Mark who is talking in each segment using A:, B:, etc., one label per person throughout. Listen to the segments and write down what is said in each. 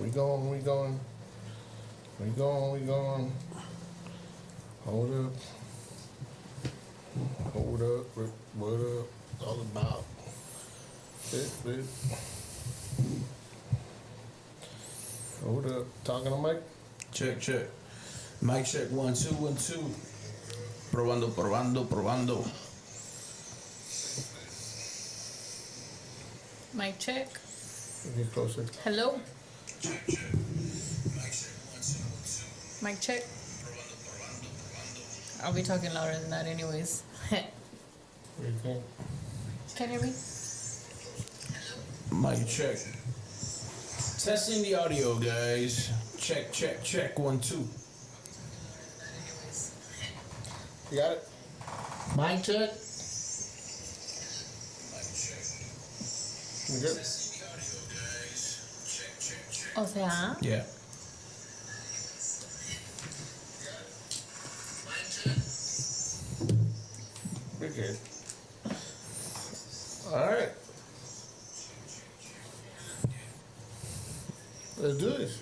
A: We going. Hold up. What up? All about. Bit. Hold up. Talking to Mike?
B: Check. Mic check, 1 2 1 2. Probando.
C: Mic check.
A: Get closer.
C: Hello.
B: Check. Mic check, 1 2 1 2.
C: Mic check.
B: Probando.
C: I'll be talking louder than that anyways.
A: What do you think?
C: Can you hear me?
B: Mic check. Testing the audio, guys. Check 1 2.
A: You got it? Mic check. You good?
C: O sea,
B: Yeah.
A: We're good. All right. Let's do this.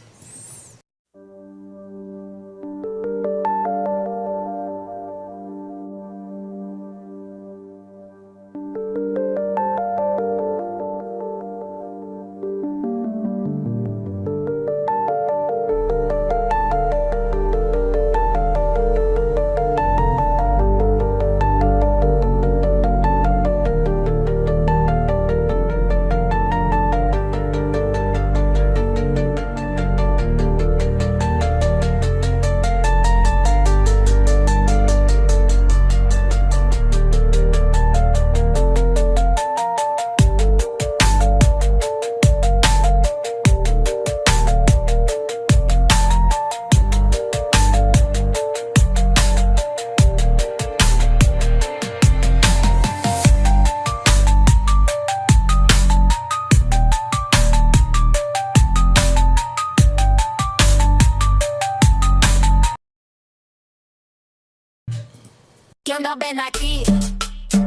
D: ¿Qué onda? Ven aquí,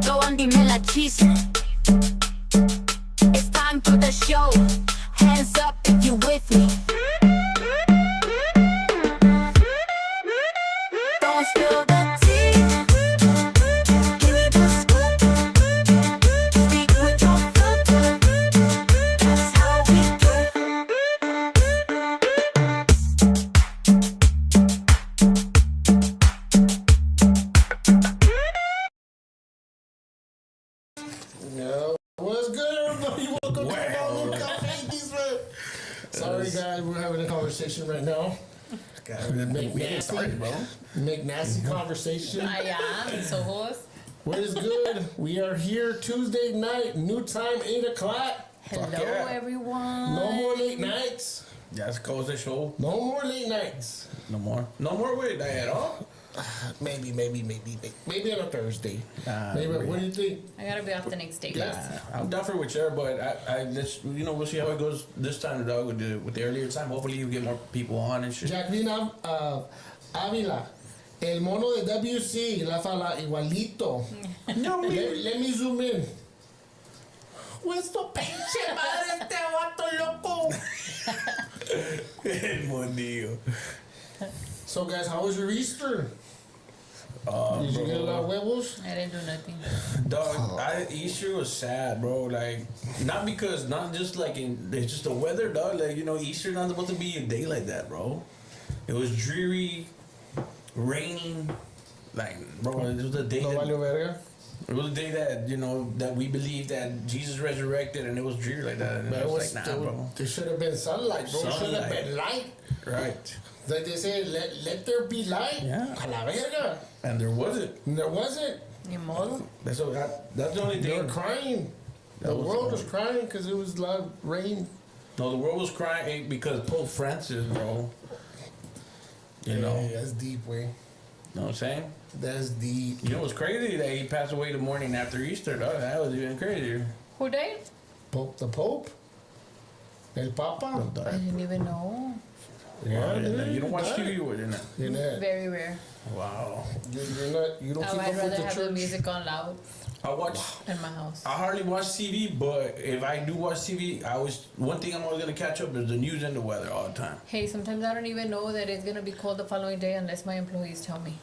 D: go on, dime la chisme. It's time for the show, hands up if you with me. Don't spill the tea, give me the scoop. Speak with your filter, that's how we
A: Yeah. What's good, everybody? Welcome to Bubble Cafe. Sorry, guys, we're having a conversation right now. Make nasty conversation.
C: allá, mis ojos.
A: What is good? We are here Tuesday night, new time, 8 o'clock.
C: Hello,
B: yeah.
C: everyone.
A: No more late nights.
B: That's close the show.
A: No more late nights.
B: No more wait night at all.
A: Maybe on a Thursday. Maybe. What do you think?
C: I gotta be off the next day.
A: Yeah.
B: I'm down for whichever, but I just we'll see how it goes this time, dog. With the earlier time, hopefully you get more people on and shit.
A: Jacqueline Avila, el mono de WC, la fala igualito.
B: No,
A: Let me zoom in. Where's the pinche madre este vato loco?
B: El monillo.
A: So guys, how was your Easter? Did you get a lot of huevos?
C: I didn't do nothing.
B: Dog, Easter was sad, bro. Like, not just like it's just the weather, dog. Like, Easter not supposed to be a day like that, bro. It was dreary, raining. Like, bro, it was a day.
A: No valió verga.
B: It was a day that that we believed that Jesus resurrected, and it was dreary like that. And
A: But
B: it was like, nah, bro.
A: there should have been sunlight, bro. Should have been light.
B: Right.
A: Like they say, let there be light.
B: Yeah.
A: A la verga.
B: And there wasn't.
A: And there wasn't.
C: Ni modo.
B: That's the only
A: They
B: thing.
A: were crying. The world was crying because it was a lot of rain.
B: No, the world was crying because Pope Francis, bro. You know.
A: Hey, that's deep, way.
B: You know what I'm saying?
A: That's deep.
B: You know what's crazy? That he passed away the morning after Easter, dog. That was even crazier.
C: Who died?
A: The Pope? El Papa?
C: I didn't even know.
A: Yeah,
B: You don't watch TV, isn't it?
A: You're not.
C: Very rare.
B: Wow.
A: You're not. You don't keep
C: I'd
A: up with
C: rather
A: the
C: have the
A: church.
C: music on loud.
B: I watch.
C: in my house.
B: I hardly watch TV, but if I do watch TV, one thing I'm always gonna catch up is the news and the weather all the time.
C: Hey, sometimes I don't even know that it's gonna be cold the following day unless my employees tell me.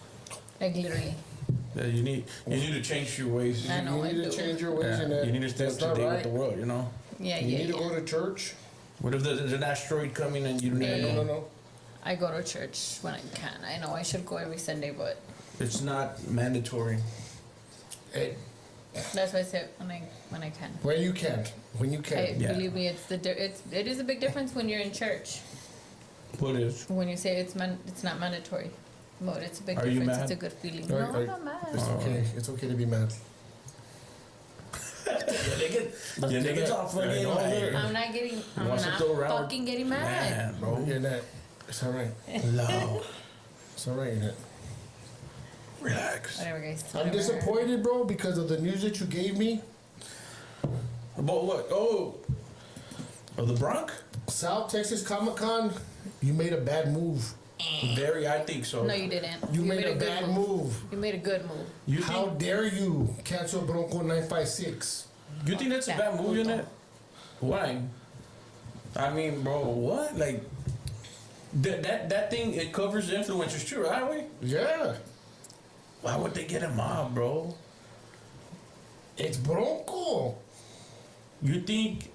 C: Like literally.
B: Yeah, you need to change your ways.
C: I know.
A: You need to change your ways in
B: Yeah,
A: that.
B: you need to stay up
A: That's
B: to
A: not
B: date
A: right.
B: with the world. You know.
C: Yeah,
A: You
C: yeah,
A: need to
C: yeah.
A: go to church.
B: What if there's an asteroid coming and you don't
C: Hey.
B: even know?
A: No.
C: I go to church when I can. I know I should go every Sunday, but
B: It's not mandatory.
A: Hey,
C: that's why I say when I can.
A: when you can. When you
C: Hey,
A: can.
B: Yeah.
C: believe me, it is a big difference when you're in church.
B: What is?
C: When you say it's not mandatory, but it's a big
B: Are you
C: difference.
B: mad?
C: It's a good feeling.
A: Are-
C: No,
A: are-
C: I'm not mad.
A: It's okay. It's okay to be mad.
B: Your niggas all fucking
A: I know
B: like,
A: that.
C: I'm not getting. I'm
B: Wants to
C: not
B: throw around-
C: fucking getting mad.
B: man, bro.
A: You're not. It's all right.
B: Low.
A: It's all right. You're not.
B: Relax.
C: Whatever, guys.
A: I'm
C: whatever.
A: disappointed, bro, because of the news that you gave me.
B: About what? Oh, the Bronx?
A: South Texas Comic-Con, you made a bad move.
B: Very, I think so.
C: No, you didn't.
A: You made a
C: good
A: bad move.
C: You made a good move.
B: You
A: How
B: think?
A: dare you cancel Bronco 956?
B: You think that's a bad move, in it? Why? I mean, bro, what? Like that thing? It covers influencers too, right? Way?
A: Yeah.
B: Why would they get a mob, bro?
A: It's Bronco.
B: You think?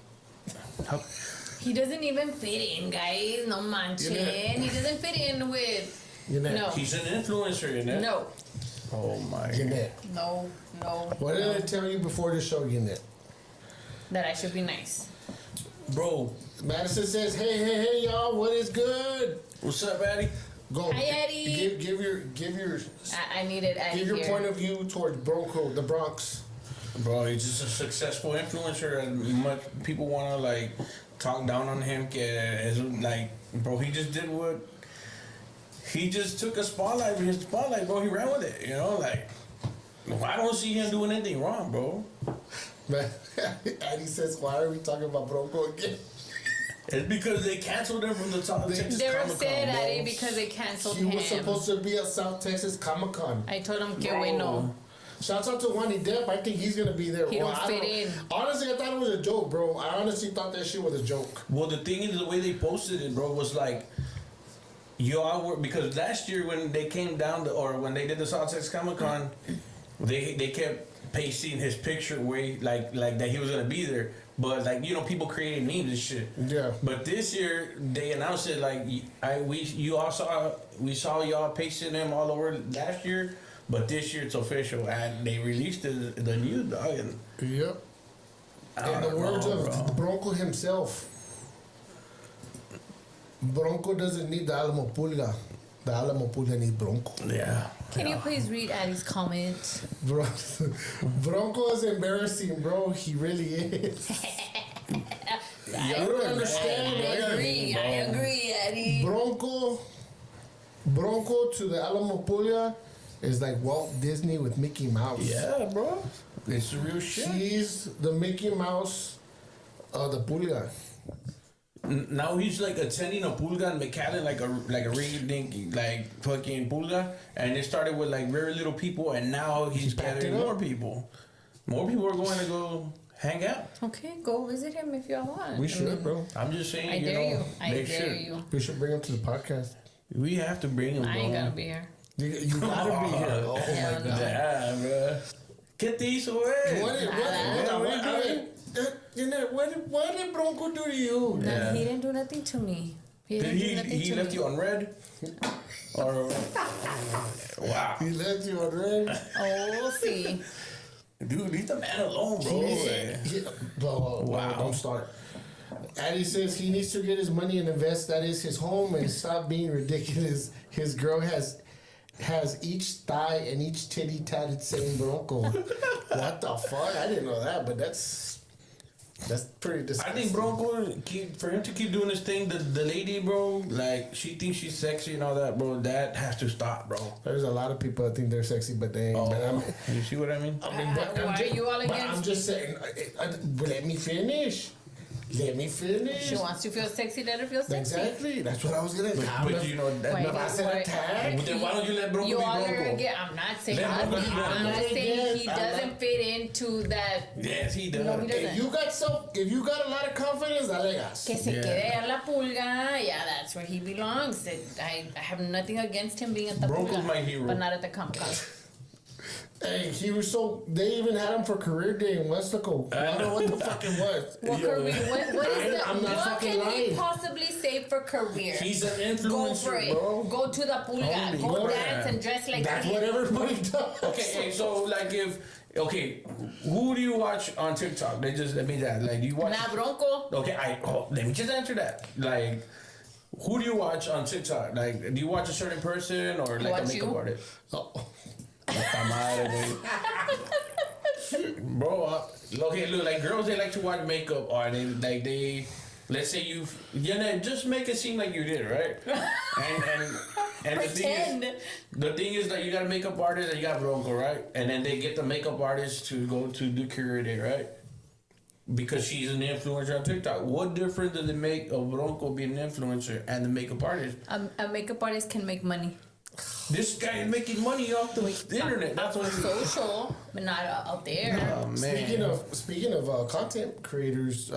C: He doesn't even fit in, guys. No manchen.
A: Yeah.
C: He doesn't fit in with.
A: You're not.
C: No.
B: He's an influencer in it.
C: No.
B: Oh my.
A: You're not.
C: No. No.
A: What did
C: no.
A: I tell you before the show, Yannette?
C: That I should be nice.
B: Bro,
A: Madison says, hey, y'all, what is good?
B: what's up, Addy?
A: Go.
C: Hi, Eddie.
A: Give your
C: I needed Eddie
A: give your
C: here.
A: point of view towards Bronco, the Bronx.
B: Bro, he's just a successful influencer, and much people want to like talk down on him. As like, bro, he just did what he just took a spotlight, his spotlight, bro. He ran with it, you know. Like, I don't see him doing anything wrong, bro.
A: Man, Eddie says, why are we talking about Bronco again?
B: It's because they canceled him from the top Texas
C: They're
B: Comic-Con,
C: upset
B: bro.
C: at it because they canceled
A: He
C: him.
A: was supposed to be at South Texas Comic-Con.
C: I told him que
B: Bro.
C: bueno.
A: Shouts out to Wani Depp. I think he's gonna be there.
C: He don't
A: I
C: fit in.
A: Honestly, I thought it was a joke, bro. I honestly thought that shit was a joke.
B: Well, the thing is, the way they posted it, bro, was like, y'all were, because last year when they came down, or when they did the South Texas Comic Con, they kept pasting his picture way, like that he was gonna be there. But like, you know, people created memes and shit.
A: Yeah.
B: But this year they announced it like we saw y'all pasting him all over last year, but this year it's official and they released the news, dog. And
A: Yep.
B: I
A: In the
B: don't
A: words
B: know,
A: of
B: bro.
A: Bronco himself, Bronco doesn't need the Alamo Pulga. The Alamo Pulga needs Bronco.
B: Yeah.
C: Can you please read Addie's comment?
A: Bro, Bronco is embarrassing, bro. He really is.
C: I
A: You don't understand,
C: agree. I agree, Addie.
A: Bronco to the Alamo Pulga is like Walt Disney with Mickey Mouse.
B: Yeah, bro. It's the real shit.
A: He's the Mickey Mouse of the Pulga.
B: Now he's like attending a pulga in McAllen, like a rinky-dink, like fucking pulga, and it started with like very little people, and now he's
A: backed
B: gathering
A: it up.
B: more people. More people are going to go hang out.
C: Okay, go visit him if y'all want.
A: We should, bro.
B: I'm just saying,
C: I
B: you
C: dare
B: know,
C: you. I
B: they
C: dare
B: should.
C: you.
A: We should bring him to the podcast.
B: We have to bring him.
C: I ain't
B: bro.
C: gonna be here.
A: You gotta be here. Oh
C: Hell
A: my
C: no.
A: god.
B: Yeah, bro. Get these away.
A: What did Bronco do to you?
C: No,
B: Yeah.
C: he didn't do nothing to me. He
B: Did
C: didn't do nothing
B: he
C: to
B: left
C: me.
B: you on red? Or wow,
A: He left you on red.
C: Oh, see.
B: dude, leave the man alone, bro.
A: Wow. Don't start. Addie says he needs to get his money and invest. That is his home and stop being ridiculous. His girl has each thigh and each titty tatted saying Bronco. What the fuck? I didn't know that, but that's pretty
B: I
A: disgusting.
B: think Bronco, for him to keep doing this thing, the lady, bro, like she thinks she's sexy and all that, bro. That has to stop, bro.
A: There's a lot of people that think they're sexy, but they ain't.
B: Oh,
A: But
B: you see what I mean?
A: but
C: Why are you all
A: but
C: against
A: I'm just saying. Let me finish. Let me finish.
C: She wants to feel sexy, let her feel sexy.
A: Exactly. That's what I was gonna.
B: But you know, that,
C: Wait,
A: If I said attack.
B: then why don't you let Bronco
C: You
B: be
C: all are
B: Bronco?
C: again. I'm not saying
B: Let
C: I'm
B: Bronco be Bronco.
C: not saying he
A: I'm
C: doesn't fit into that.
B: Yes, he does.
C: No, he doesn't.
A: If you got a lot of confidence, dale gas.
C: Que se
B: Yeah.
C: quede a la pulga. Yeah, that's where he belongs. I have nothing against him being at the
B: Bronco's
C: pulga,
B: my hero.
C: but not at the Comic Con.
A: Hey, he was so. They even had him for career day in Westaco. I don't know what the fuck it was.
C: What
B: Yeah.
C: career? What is the?
A: I'm not
C: What
A: fucking
C: can
A: lying.
C: he possibly say for career?
B: He's an
C: Go for
B: influencer,
C: it.
B: bro.
C: Go to the pulga.
B: Only.
C: Go
B: Go
C: dance
B: there.
C: and dress like
A: That's
C: him.
A: what everybody does.
B: Okay, hey, so like who do you watch on TikTok? Let me that. Like, do you watch?
C: Nah, Bronco.
B: Okay, let me just answer that. Like, who do you watch on TikTok? Like, do you watch a certain person or like a
C: Watch
B: makeup
C: you.
B: artist?
A: Oh.
B: Puta madre, güey. Bro, okay, look, like girls, they like to watch makeup artists. Like let's say just make it seem like you did, right? And
C: Pretend.
B: the thing is that you got a makeup artist and you got Bronco, right? And then they get the makeup artist to go to do career day, right? Because she's an influencer on TikTok. What difference does it make of Bronco being an influencer and the makeup artist?
C: A makeup artist can make money.
B: This guy is making money off the internet. That's what
C: Social, but not out there.
B: Oh, man.
A: Speaking of content creators,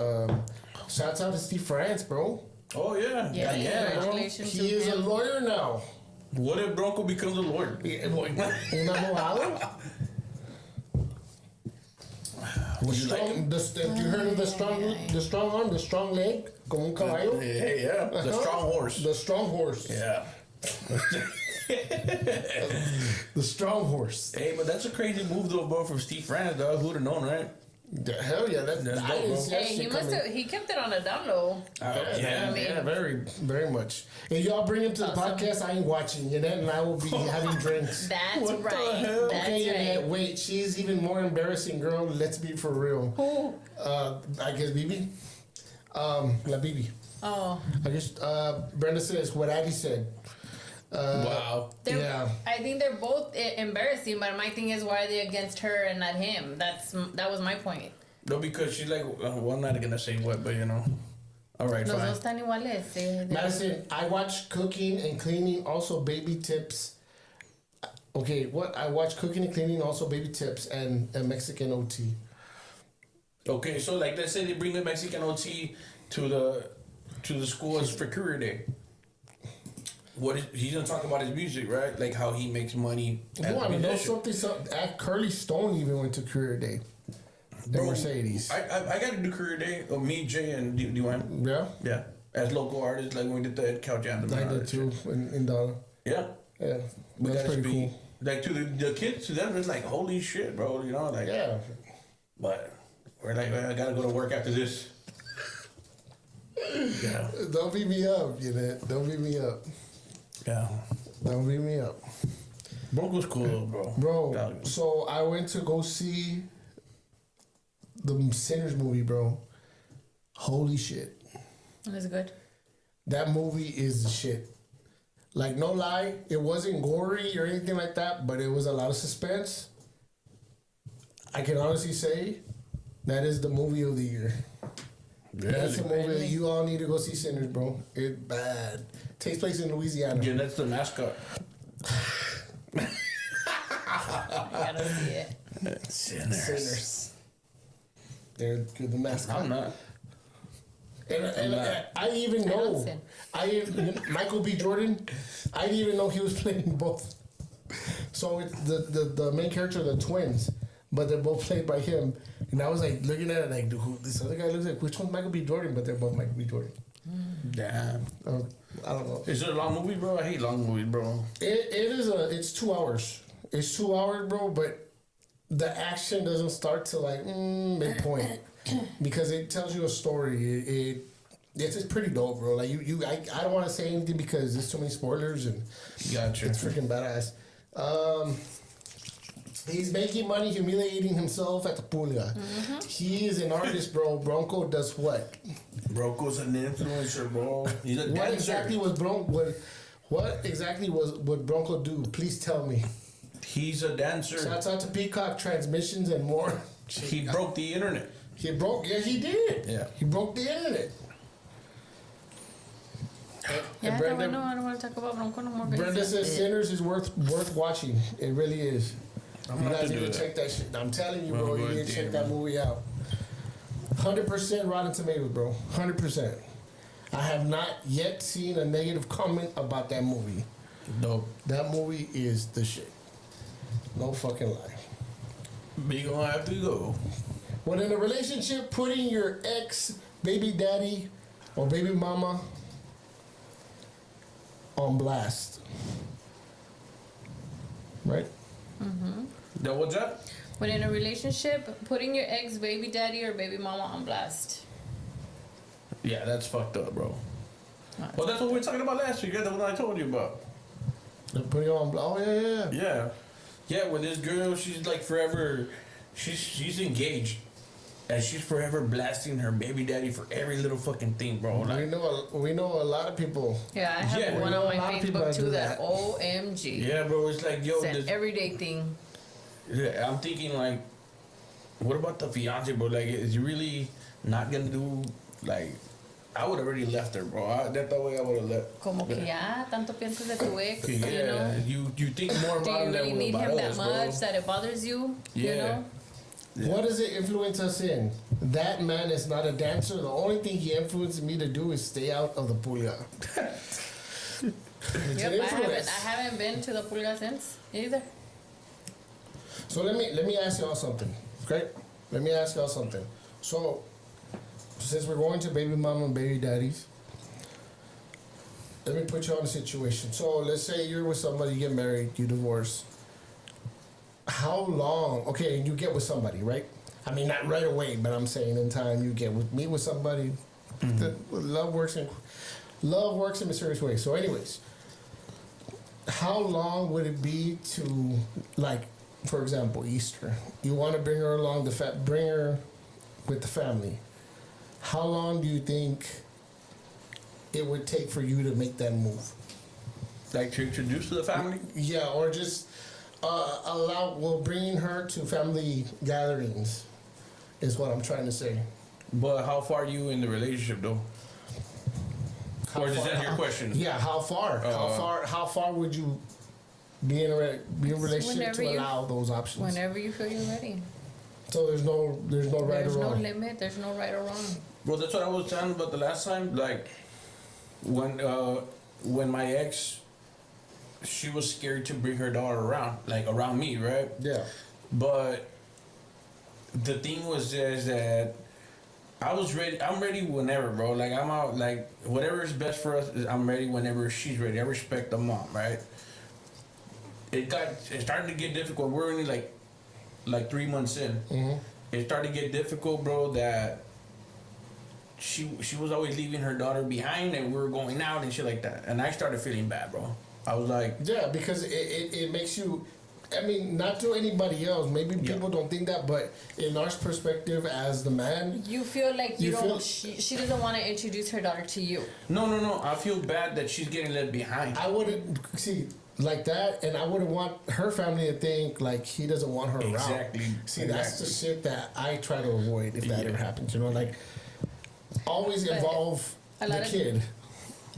A: shouts out to Steve France, bro.
B: Oh yeah,
C: Yeah,
B: bro.
C: congratulations to
A: He is a
C: him.
A: lawyer now.
B: What if Bronco becomes a lawyer?
A: Un abogado.
B: Would you like him?
A: You heard of the strong arm, the strong leg, como un caballo?
B: Yeah, the
A: Uh-huh.
B: strong horse.
A: The strong horse.
B: Yeah.
A: The strong horse.
B: Hey, but that's a crazy move though, bro, from Steve France, dog. Who'd have known, right?
A: Hell yeah, that's
B: That's
A: I
B: dope,
A: didn't
B: bro.
A: see that
C: Hey, he
A: shit
C: must
A: coming.
C: have. He kept it on a down low.
A: Yeah,
C: I mean-
A: yeah, very, very much. If y'all bring him to the
C: Awesome.
A: podcast, I ain't watching. Jeanette and I will be having drinks.
C: That's
B: What the
C: right.
B: hell?
C: That's
A: Okay, Jeanette,
C: right.
A: wait. She's even more embarrassing, girl. Let's be for real.
C: Who?
A: I guess Bibi. La Bibi.
C: Oh,
A: I guess Brenda says what Addie said.
B: Wow.
A: Yeah.
C: I think they're both embarrassing, but my thing is, why are they against her and not him? That was my point.
B: No, because she's like, well, I'm not gonna say what, but you know. All right,
C: Los
B: fine.
C: dos están iguales.
A: Madison, I watch cooking and cleaning, also baby tips. Okay, what? I watch cooking and cleaning, also baby tips, and a Mexican OT.
B: Okay, so like, let's say they bring the Mexican OT to the school as for career day. He's gonna talk about his music, right? Like how he makes money. as
A: No,
B: a
A: I mean, know
B: musician.
A: something. Curly Stone even went to career day. The
B: Bro,
A: Mercedes.
B: I got to do career day. Oh, me, Jay, and do you want?
A: Yeah,
B: Yeah, as local artists, like when we did the Cal Jam.
A: I did too in Donna.
B: Yeah,
A: Yeah,
B: we
A: that's
B: gotta
A: pretty
B: speak.
A: cool.
B: Like to the kids, to them, it's like holy shit, bro. You know, like
A: Yeah,
B: But we're like, I gotta go to work after this. Yeah,
A: don't beat me up, you know. Don't beat me up.
B: yeah.
A: Don't beat me up,
B: Bronco's cool, though, bro.
A: bro. So I went to go see the Sinners movie, bro. Holy shit.
C: It was good.
A: That movie is the shit. Like, no lie, it wasn't gory or anything like that, but it was a lot of suspense. I can honestly say that is the movie of the year. That's the movie that you all need to go see, Sinners, bro. It's bad. Takes place in Louisiana.
B: Yeah, that's the mascot.
C: I gotta see it.
A: Sinners. They're the mascot.
B: I'm not.
A: And I even know. Michael B. Jordan, I didn't even know he was playing both. So it's the main character are the twins, but they're both played by him. And I was like looking at it like, dude, this other guy looks like, which one's Michael B. Jordan? But they're both Michael B. Jordan.
B: Damn.
A: I don't know.
B: Is it a long movie, bro? I hate long movies, bro.
A: It's 2 hours. It's 2 hours, bro, but the action doesn't start till like midpoint. Because it tells you a story. It's pretty dope, bro. Like I don't want to say anything because there's too many spoilers and
B: Gotcha.
A: it's freaking badass. He's making money humiliating himself at the pulga. He is an artist, bro. Bronco does what?
B: Bronco's an influencer, bro. He's a
A: What
B: dancer.
A: exactly was Bronco? What exactly would Bronco do? Please tell me.
B: He's a dancer.
A: Shouts out to Peacock Transmissions and more.
B: He broke the internet.
A: He broke. Yeah, he did.
B: Yeah.
A: He broke the internet.
C: Yeah, that one, no, I don't want to talk about Bronco no more.
A: Brenda says Sinners is worth watching. It really is.
B: I'm
A: You
B: gonna have
A: guys
B: to
A: need
B: do
A: to
B: that.
A: check that shit. I'm telling you,
B: Well,
A: bro. You
B: good
A: need to check
B: deal,
A: that
B: man.
A: movie out. 100% Rotten Tomatoes, bro. 100%. I have not yet seen a negative comment about that movie.
B: Dope.
A: That movie is the shit. No fucking lie.
B: We gonna have to go.
A: When in a relationship, putting your ex, baby daddy, or baby mama on blast. Right?
B: That what's that?
C: When in a relationship, putting your ex, baby daddy, or baby mama on blast.
B: Yeah, that's fucked up, bro.
C: No,
B: Well, that's what we were talking about last week. That's what I told you about.
A: They're putting on blast. Oh, yeah.
B: Yeah, yeah. With this girl, she's like forever. She's engaged, and she's forever blasting her baby daddy for every little fucking thing, bro. Like,
A: We know a lot of people.
C: Yeah, I have
B: Yeah,
C: one
A: we
C: on
A: know
C: my
A: a lot of people
C: Facebook
A: that do
C: too. That
A: that.
C: OMG.
B: yeah, bro. It's like, yo,
C: It's an
B: this,
C: everyday thing.
B: yeah, I'm thinking like, what about the fiance, bro? Like, is he really not gonna do like? I would have already left her, bro. That's the way I would have left.
C: Como que ya tanto piensas de tu ex, you
B: Yeah,
C: know?
B: you think more
C: Do
B: about
C: you
B: him
C: really
B: than
C: need
B: about
C: him
B: us,
C: that
B: bro.
C: much that it bothers you? You
B: Yeah.
C: know?
B: Yeah.
A: What does it influence us in? That man is not a dancer. The only thing he influenced me to do is stay out of the pulga. It's an
C: Yep,
A: influence.
C: I haven't been to the pulga since either.
A: So let me ask y'all something, okay? Let me ask y'all something. So since we're going to baby mama and baby daddies, let me put you on a situation. So let's say you're with somebody, you get married, you divorce. How long? Okay, you get with somebody, right? I mean, not right away, but I'm saying in time you get meet with somebody. Love works in mysterious ways. So, anyways, how long would it be to, like, for example, Easter? You want to bring her along, bring her with the family. How long do you think it would take for you to make that move?
B: Like to introduce to the family?
A: Yeah, or just bringing her to family gatherings is what I'm trying to say.
B: But how far are you in the relationship, though? Or is that your question?
A: Yeah, how far? How far would you be in a relationship
C: Whenever
A: to
C: you-
A: allow those options?
C: Whenever you feel you're ready.
A: So there's no right
C: There's
A: or
C: no
A: wrong.
C: limit. There's no right or wrong.
B: Well, that's what I was telling about the last time. Like, when my ex, she was scared to bring her daughter around me, right?
A: Yeah.
B: But the thing was is that I was ready. I'm ready whenever, bro. Like, I'm out. Like, whatever is best for us, I'm ready whenever she's ready. I respect the mom, right? It started to get difficult. We're only like 3 months in.
A: Mm-hmm.
B: It started to get difficult, bro. That she was always leaving her daughter behind, and we were going out and shit like that. And I started feeling bad, bro. I was like,
A: Yeah, because it makes you. I mean, not to anybody else. Maybe people don't think that, but in our perspective as the man,
C: You feel like you
A: You
C: don't.
A: feel-
C: She doesn't want to introduce her daughter to you.
B: no. I feel bad that she's getting left behind.
A: I wouldn't see like that, and I wouldn't want her family to think like he doesn't want her
B: Exactly.
A: around. See, that's the shit that I try to avoid if that
B: Yeah.
A: ever happens. You know, like always
C: But
A: involve
C: a
A: the
C: lot of-
A: kid.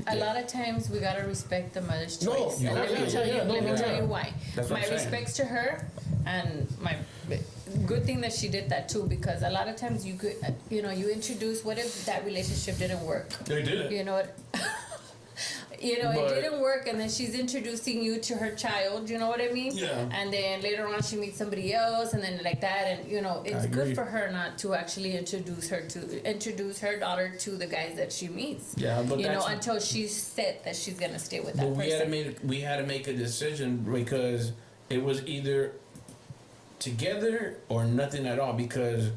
C: A lot of times we gotta respect the mother's
A: No,
C: choice.
A: you
C: And let
A: have
C: me
A: to.
C: tell you,
A: Yeah, no,
C: let me
A: yeah.
C: tell you why.
B: That's what
C: My
B: I'm saying.
C: respects to her, and my good thing that she did that too, because a lot of times you could, you introduce. What if that relationship didn't work?
B: They did it.
C: You know what?
B: But-
C: it didn't work, and then she's introducing you to her child. You know what I mean?
B: Yeah.
C: And then later on, she meets somebody else, and then like that, and it's
B: agree.
C: good for her not to actually introduce her daughter to the guys that she meets.
B: Yeah, but that's-
C: until she's set that she's gonna stay with that
B: But
C: person.
B: we had to make a decision because it was either together or nothing at all, because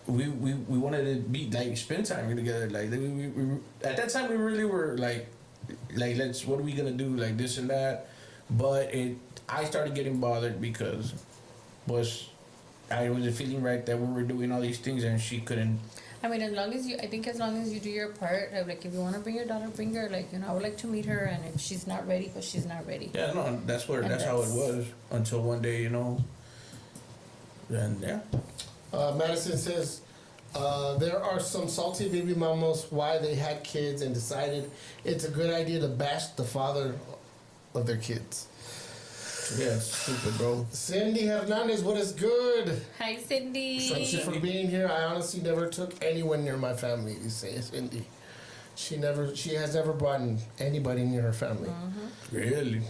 B: we wanted to be like spend time together. Like we at that time we really were like what are we gonna do, like this and that. But I started getting bothered because I was feeling right that we were doing all these things and she couldn't.
C: I mean, as long as you do your part, like if you want to bring your daughter, bring her. Like I would like to meet her, and if she's not ready, but she's not ready.
B: Yeah, no, that's how it
C: that's-
B: was until one day, and yeah.
A: Madison says, There are some salty baby mamas why they had kids and decided it's a good idea to bash the father of their kids.
B: Yeah, stupid, bro.
A: Cindy Hernandez, what is good?
C: Hi, Cindy.
A: Thank you for being here. I honestly never took anyone near my family. You say Cindy. She has never brought anybody near her family.
B: Really?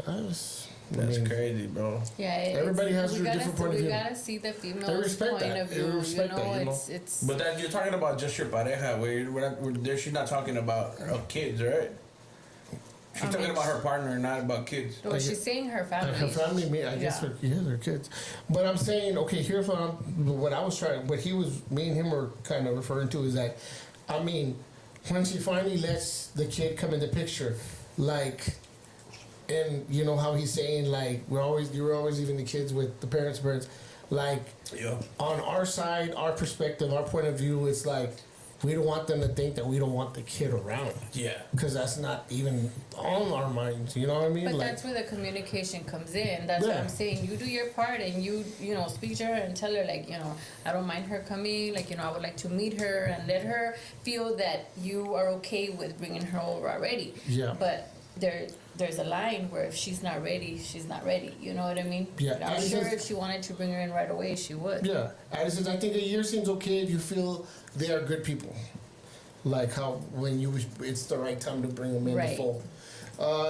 A: That's
B: Crazy, bro.
C: Yeah,
A: Everybody has their different point of view.
C: We gotta see the female
A: I respect
C: point
A: that.
C: of view.
A: I respect
C: you know,
A: that, you know.
C: it's.
B: But that you're talking about just your pareja, where she's not talking about kids, right? She's talking about her partner, not about kids.
C: Well, she's saying her family.
A: Her family, I guess, her kids. But I'm saying, okay, here's what I was trying. What me and him were kind of referring to is that, I mean, when she finally lets the kid come in the picture, like, and you know how he's saying like you're always leaving the kids with the parents, like,
B: Yeah.
A: on our side, our perspective, our point of view, it's like we don't want them to think that we don't want the kid around.
B: Yeah.
A: Because that's not even on our minds. You know what I mean?
C: But
A: like,
C: that's where the communication comes in. That's what
A: Yeah.
C: I'm saying. You do your part and you know, speak to her and tell her, like, you know, I don't mind her coming. Like, you know, I would like to meet her and let her feel that you are okay with bringing her over already.
A: Yeah.
C: But there's a line where if she's not ready, she's not ready. You know what I mean?
A: Yeah.
C: I'm sure if she wanted to bring her in right away, she would.
A: Yeah, Addison, I think a year seems okay if you feel they are good people. Like how it's the right time to bring them in the
C: Right.
A: fold.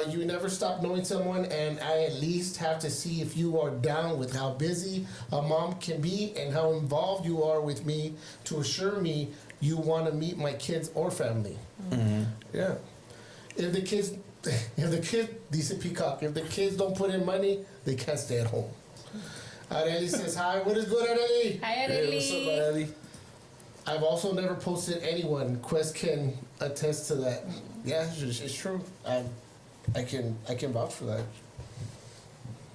A: You never stop knowing someone, and I at least have to see if you are down with how busy a mom can be and how involved you are with me to assure me you want to meet my kids or family. Yeah. If the kids, dice Peacock, if the kids don't put in money, they can't stay at home. Areli says, hi, what is good, Areli?
C: Hi,
B: Hey,
C: Arely.
B: what's up, Eddie?
A: I've also never posted anyone. Quest can attest to that. Yeah, it's true. I can vouch for that.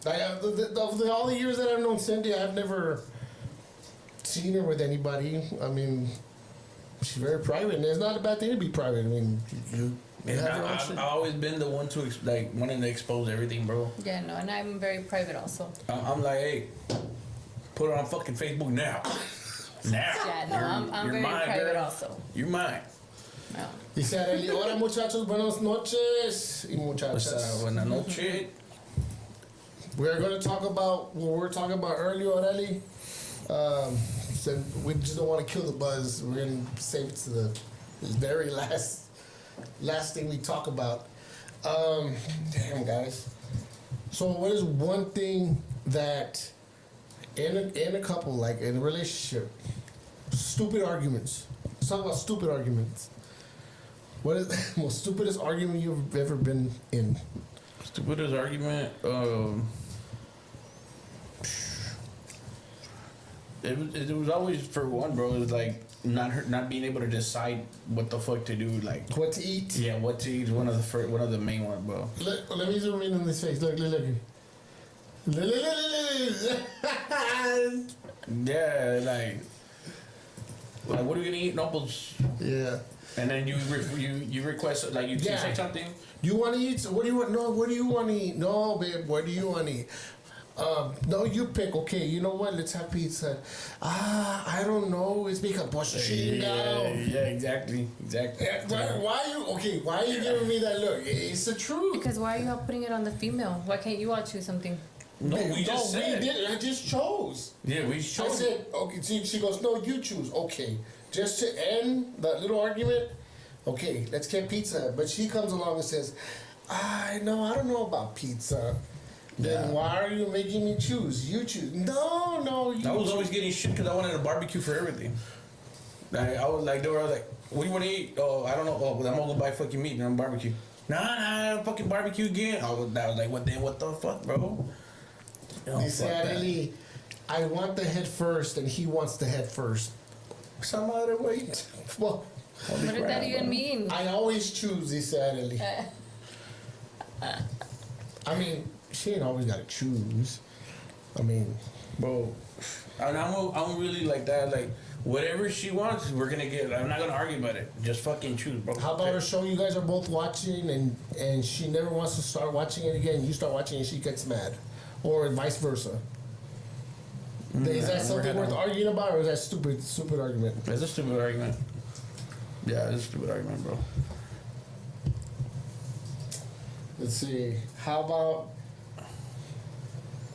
A: Of all the years that I've known Cindy, I've never seen her with anybody. I mean, she's very private, and it's not a bad thing to be private. I mean, you have your own shit.
B: I've always been the one to wanting to expose everything, bro.
C: Yeah, no, and I'm very private also.
B: I'm like, hey, put it on fucking Facebook now. Now.
C: Yeah, no, I'm
B: You're
C: very
B: mine,
C: private
B: girl.
C: also.
B: You're mine.
C: No.
A: Dice Areli, hola muchachos, buenas noches y muchachas.
B: Buenas noches.
A: We're going to talk about what we were talking about earlier, Areli. So we just don't want to kill the buzz. We're going to save it to the very last thing we talk about. Damn, guys. So what is one thing that in a couple, like in a relationship, stupid arguments. Let's talk about stupid arguments. What is the most stupidest argument you've ever been in?
B: Stupidest argument. It was always for one, bro. It was like not being able to decide what the fuck to do. Like
A: What to eat?
B: yeah, what to eat is one of the main ones, bro.
A: Let me zoom in on this face. Look.
B: Yeah, like what are we gonna eat? Nobles.
A: Yeah.
B: And then you request like you
A: Yeah.
B: say something.
A: You want to eat? What do you want? No, what do you want to eat? No, babe, what do you want to eat? No, you pick. Okay, you know what? Let's have pizza. I don't know. It's because
B: Yeah, exactly.
A: Why are you giving me that look? It's the truth.
C: Because why are you all putting it on the female? Why can't you all choose something?
B: No, we just said.
A: I just chose.
B: Yeah, we
A: I
B: chose.
A: said, okay, she goes, no, you choose. Okay. Just to end that little argument, okay, let's get pizza. But she comes along and says, I don't know about pizza. Then
B: Yeah.
A: why are you making me choose? You choose. No, you
B: I was
A: choose.
B: always getting shit because I wanted a barbecue for everything. Like, I was like, they were like, what do you want to eat? Oh, I don't know. Oh, well, I'm gonna go buy fucking meat and I'm barbecue. Nah, fucking barbecue again. I was like, what the fuck, bro? Oh,
A: They
B: fuck
A: said,
B: that.
A: Adeli, I want the head first, and he wants the head first.
B: Some other wait.
A: Well,
C: What did that even mean?
A: I always choose, he said, Adeli. I mean, she ain't always got to choose. I mean,
B: Bro, and I'm really like that. Like, whatever she wants, we're gonna get. I'm not gonna argue about it. Just fucking choose, bro.
A: how about a show you guys are both watching and she never wants to start watching it again? You start watching it, she gets mad, or vice versa. Is that something worth arguing about, or is that stupid argument?
B: That's a stupid argument. Yeah, it's a stupid argument, bro.
A: Let's see. How about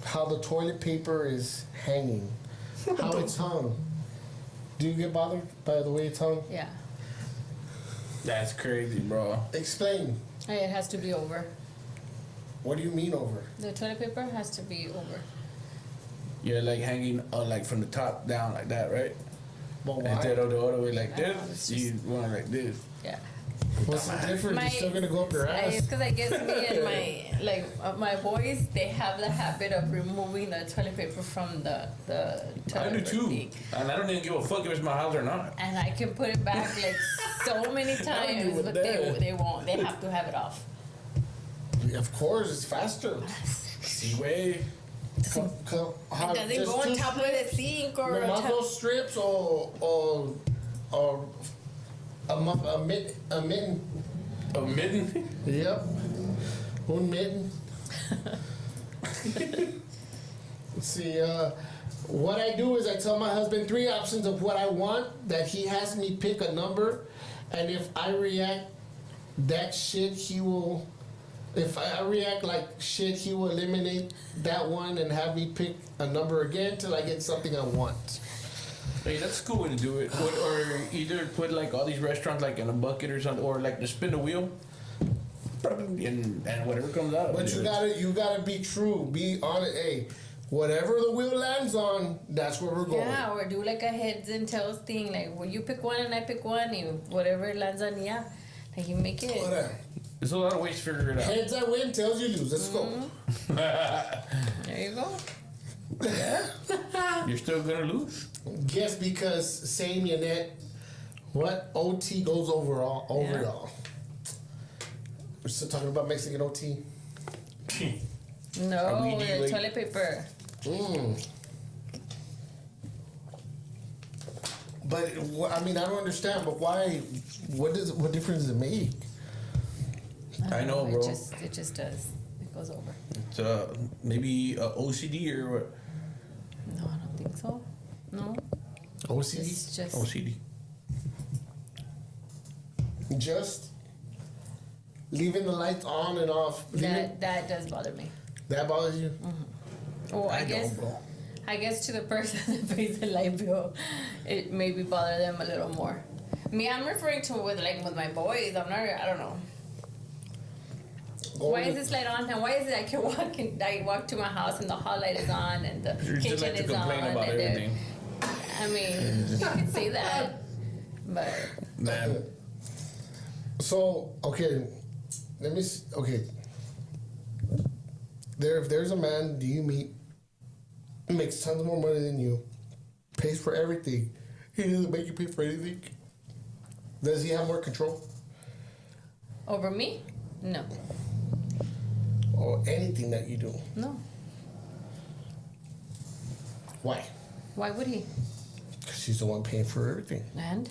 A: how the toilet paper is hanging? How it's hung. Do you get bothered by the way it's hung?
C: Yeah.
B: That's crazy, bro.
A: Explain.
C: It has to be over.
A: What do you mean over?
C: The toilet paper has to be over.
B: You're like hanging like from the top down like that, right?
A: But why?
B: Instead of the other way like
C: I don't know,
B: this,
C: it's
B: you want like this.
C: Yeah.
A: What's the difference? You're still gonna go up your
C: It's
A: ass.
C: because I guess me and my boys, they have the habit of removing the toilet paper from the toilet
B: I do too.
C: thing.
B: And I don't even give a fuck if it's my house or not.
C: And I can put it back like so many times,
B: with
C: but
B: that.
C: they won't. They have to have it off.
A: Of course, it's faster.
B: See, way.
C: It doesn't go on top of the sink or on
A: Nomás
C: top.
A: dos strips or a mitten.
B: A mitten?
A: Yep. Un mitten. Let's see. What I do is I tell my husband 3 options of what I want, that he has me pick a number, and if I react that shit, he will. If I react like shit, he will eliminate that one and have me pick a number again till I get something I want.
B: Hey, that's a cool way to do it. Or either put like all these restaurants like in a bucket or something, or like just spin the wheel, and whatever comes out.
A: But you gotta be true, be on it. Hey, whatever the wheel lands on, that's where we're going.
C: Yeah, or do like a heads and tails thing. Like, well, you pick one and I pick one, and whatever it lands on, yeah. Like, you make it.
A: Whatever.
B: There's a lot of ways to figure it out.
A: Heads I win, tails you lose. Let's go.
C: There you go.
B: You're still gonna lose.
A: Guess because same Yannette, what OT goes over
C: Yeah.
A: y'all. We're still talking about Mexican OT.
C: No,
B: Are we
C: the
B: like-
C: toilet paper.
A: But I mean, I don't understand. But why? What difference does it make?
B: I know, bro.
C: It just does. It goes over.
B: It's maybe OCD or what?
C: No, I don't think so. No.
A: OCD.
C: It's just.
B: OCD.
A: Just leaving the lights on and off.
C: That does bother me.
A: That bothers you?
C: Oh, I
A: don't,
C: guess.
A: bro.
C: I guess to the person that pays the light bill, it maybe bother them a little more. Me, I'm referring to with my boys. I'm not. I don't know. Why is this light on? And why is it I walk to my house and the hall light is on and the
B: You
C: kitchen
B: just like to
C: is on?
B: complain about
C: and
B: everything.
C: I mean, you can say that, but
B: Man.
A: So okay, okay. If there's a man do you meet, makes tons more money than you, pays for everything, he doesn't make you pay for anything. Does he have more control?
C: over me, no,
A: Or anything that you do?
C: no.
A: Why?
C: Why would he?
A: Because he's the one paying for everything.
C: And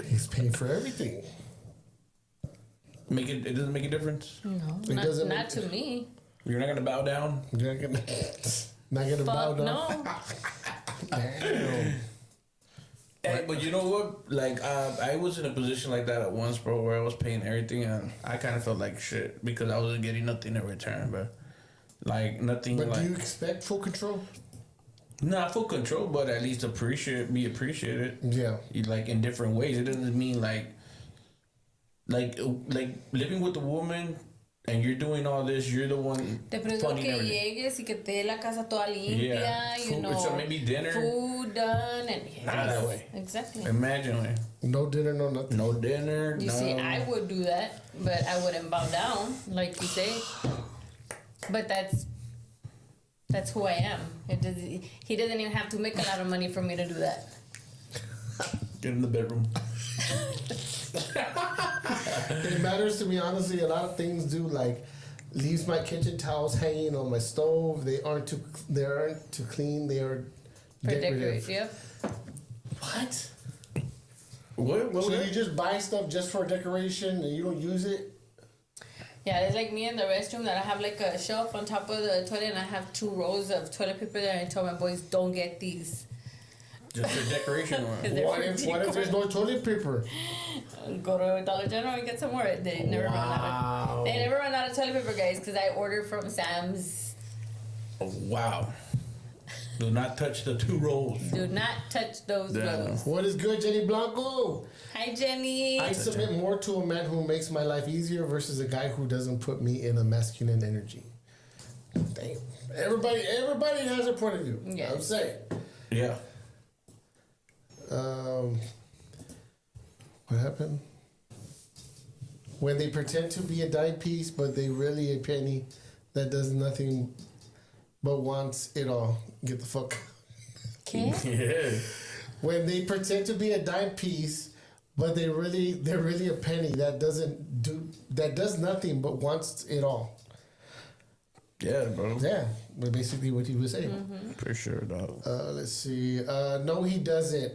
A: He's paying for everything.
B: It doesn't make a difference.
C: no,
A: It doesn't
C: not
A: make-
C: to me.
B: You're not gonna bow down.
A: You're not gonna bow
C: Fuck
A: down.
C: no.
A: Damn.
B: Hey, but you know what? Like, I was in a position like that at once, bro, where I was paying everything, and I kind of felt like shit because I wasn't getting nothing in return, bro. Like nothing.
A: But
B: like,
A: do you expect full control?
B: not full control, but at least be appreciated.
A: Yeah.
B: Like in different ways. It doesn't mean like living with a woman and you're doing all this. You're the one
C: Te pregunto
B: funding
C: que
B: everything.
C: llegues y que te dé la casa toda limpia,
B: Yeah.
C: you
B: Food-
C: know.
B: so maybe dinner.
C: Food done and
B: Not that way.
C: Exactly.
B: Imagine like,
A: No dinner, no nothing.
B: no dinner.
C: You
B: no.
C: see, I would do that, but I wouldn't bow down, like you say. But that's who I am. He doesn't even have to make a lot of money for me to do that.
B: Get in the bedroom.
A: It matters to me, honestly. A lot of things do, like leaves my kitchen towels hanging on my stove. They aren't too clean. They are
C: For
A: decorative.
C: decorate, yep.
A: What?
B: What?
A: So you just buy stuff just for decoration and you don't use it?
C: Yeah, it's like me in the restroom that I have like a shelf on top of the toilet and I have 2 rolls of toilet paper there and I tell my boys, don't get these.
B: Just for decoration. Or?
A: What if there's no toilet paper?
C: Go to Dollar General and get some more. They never run out of. They never run out of toilet paper, guys, because I order from Sam's.
B: Oh, wow. Do not touch the 2 rolls.
C: Do not touch those rolls.
A: What is good, Jenny Blanco?
C: Hi, Jenny.
A: I submit more to a man who makes my life easier versus a guy who doesn't put me in a masculine energy. Damn. Everybody has a point of view.
C: Yes.
A: I'm saying.
B: Yeah.
A: What happened? When they pretend to be a dime piece, but they really a penny that does nothing but wants it all. Get the fuck.
C: Okay.
B: Yeah.
A: When they pretend to be a dime piece, but they're really a penny that does nothing but wants it all.
B: Yeah, bro.
A: Yeah, but basically what he was saying.
C: Mm-hmm.
B: For sure, dog.
A: Let's see. No, he doesn't.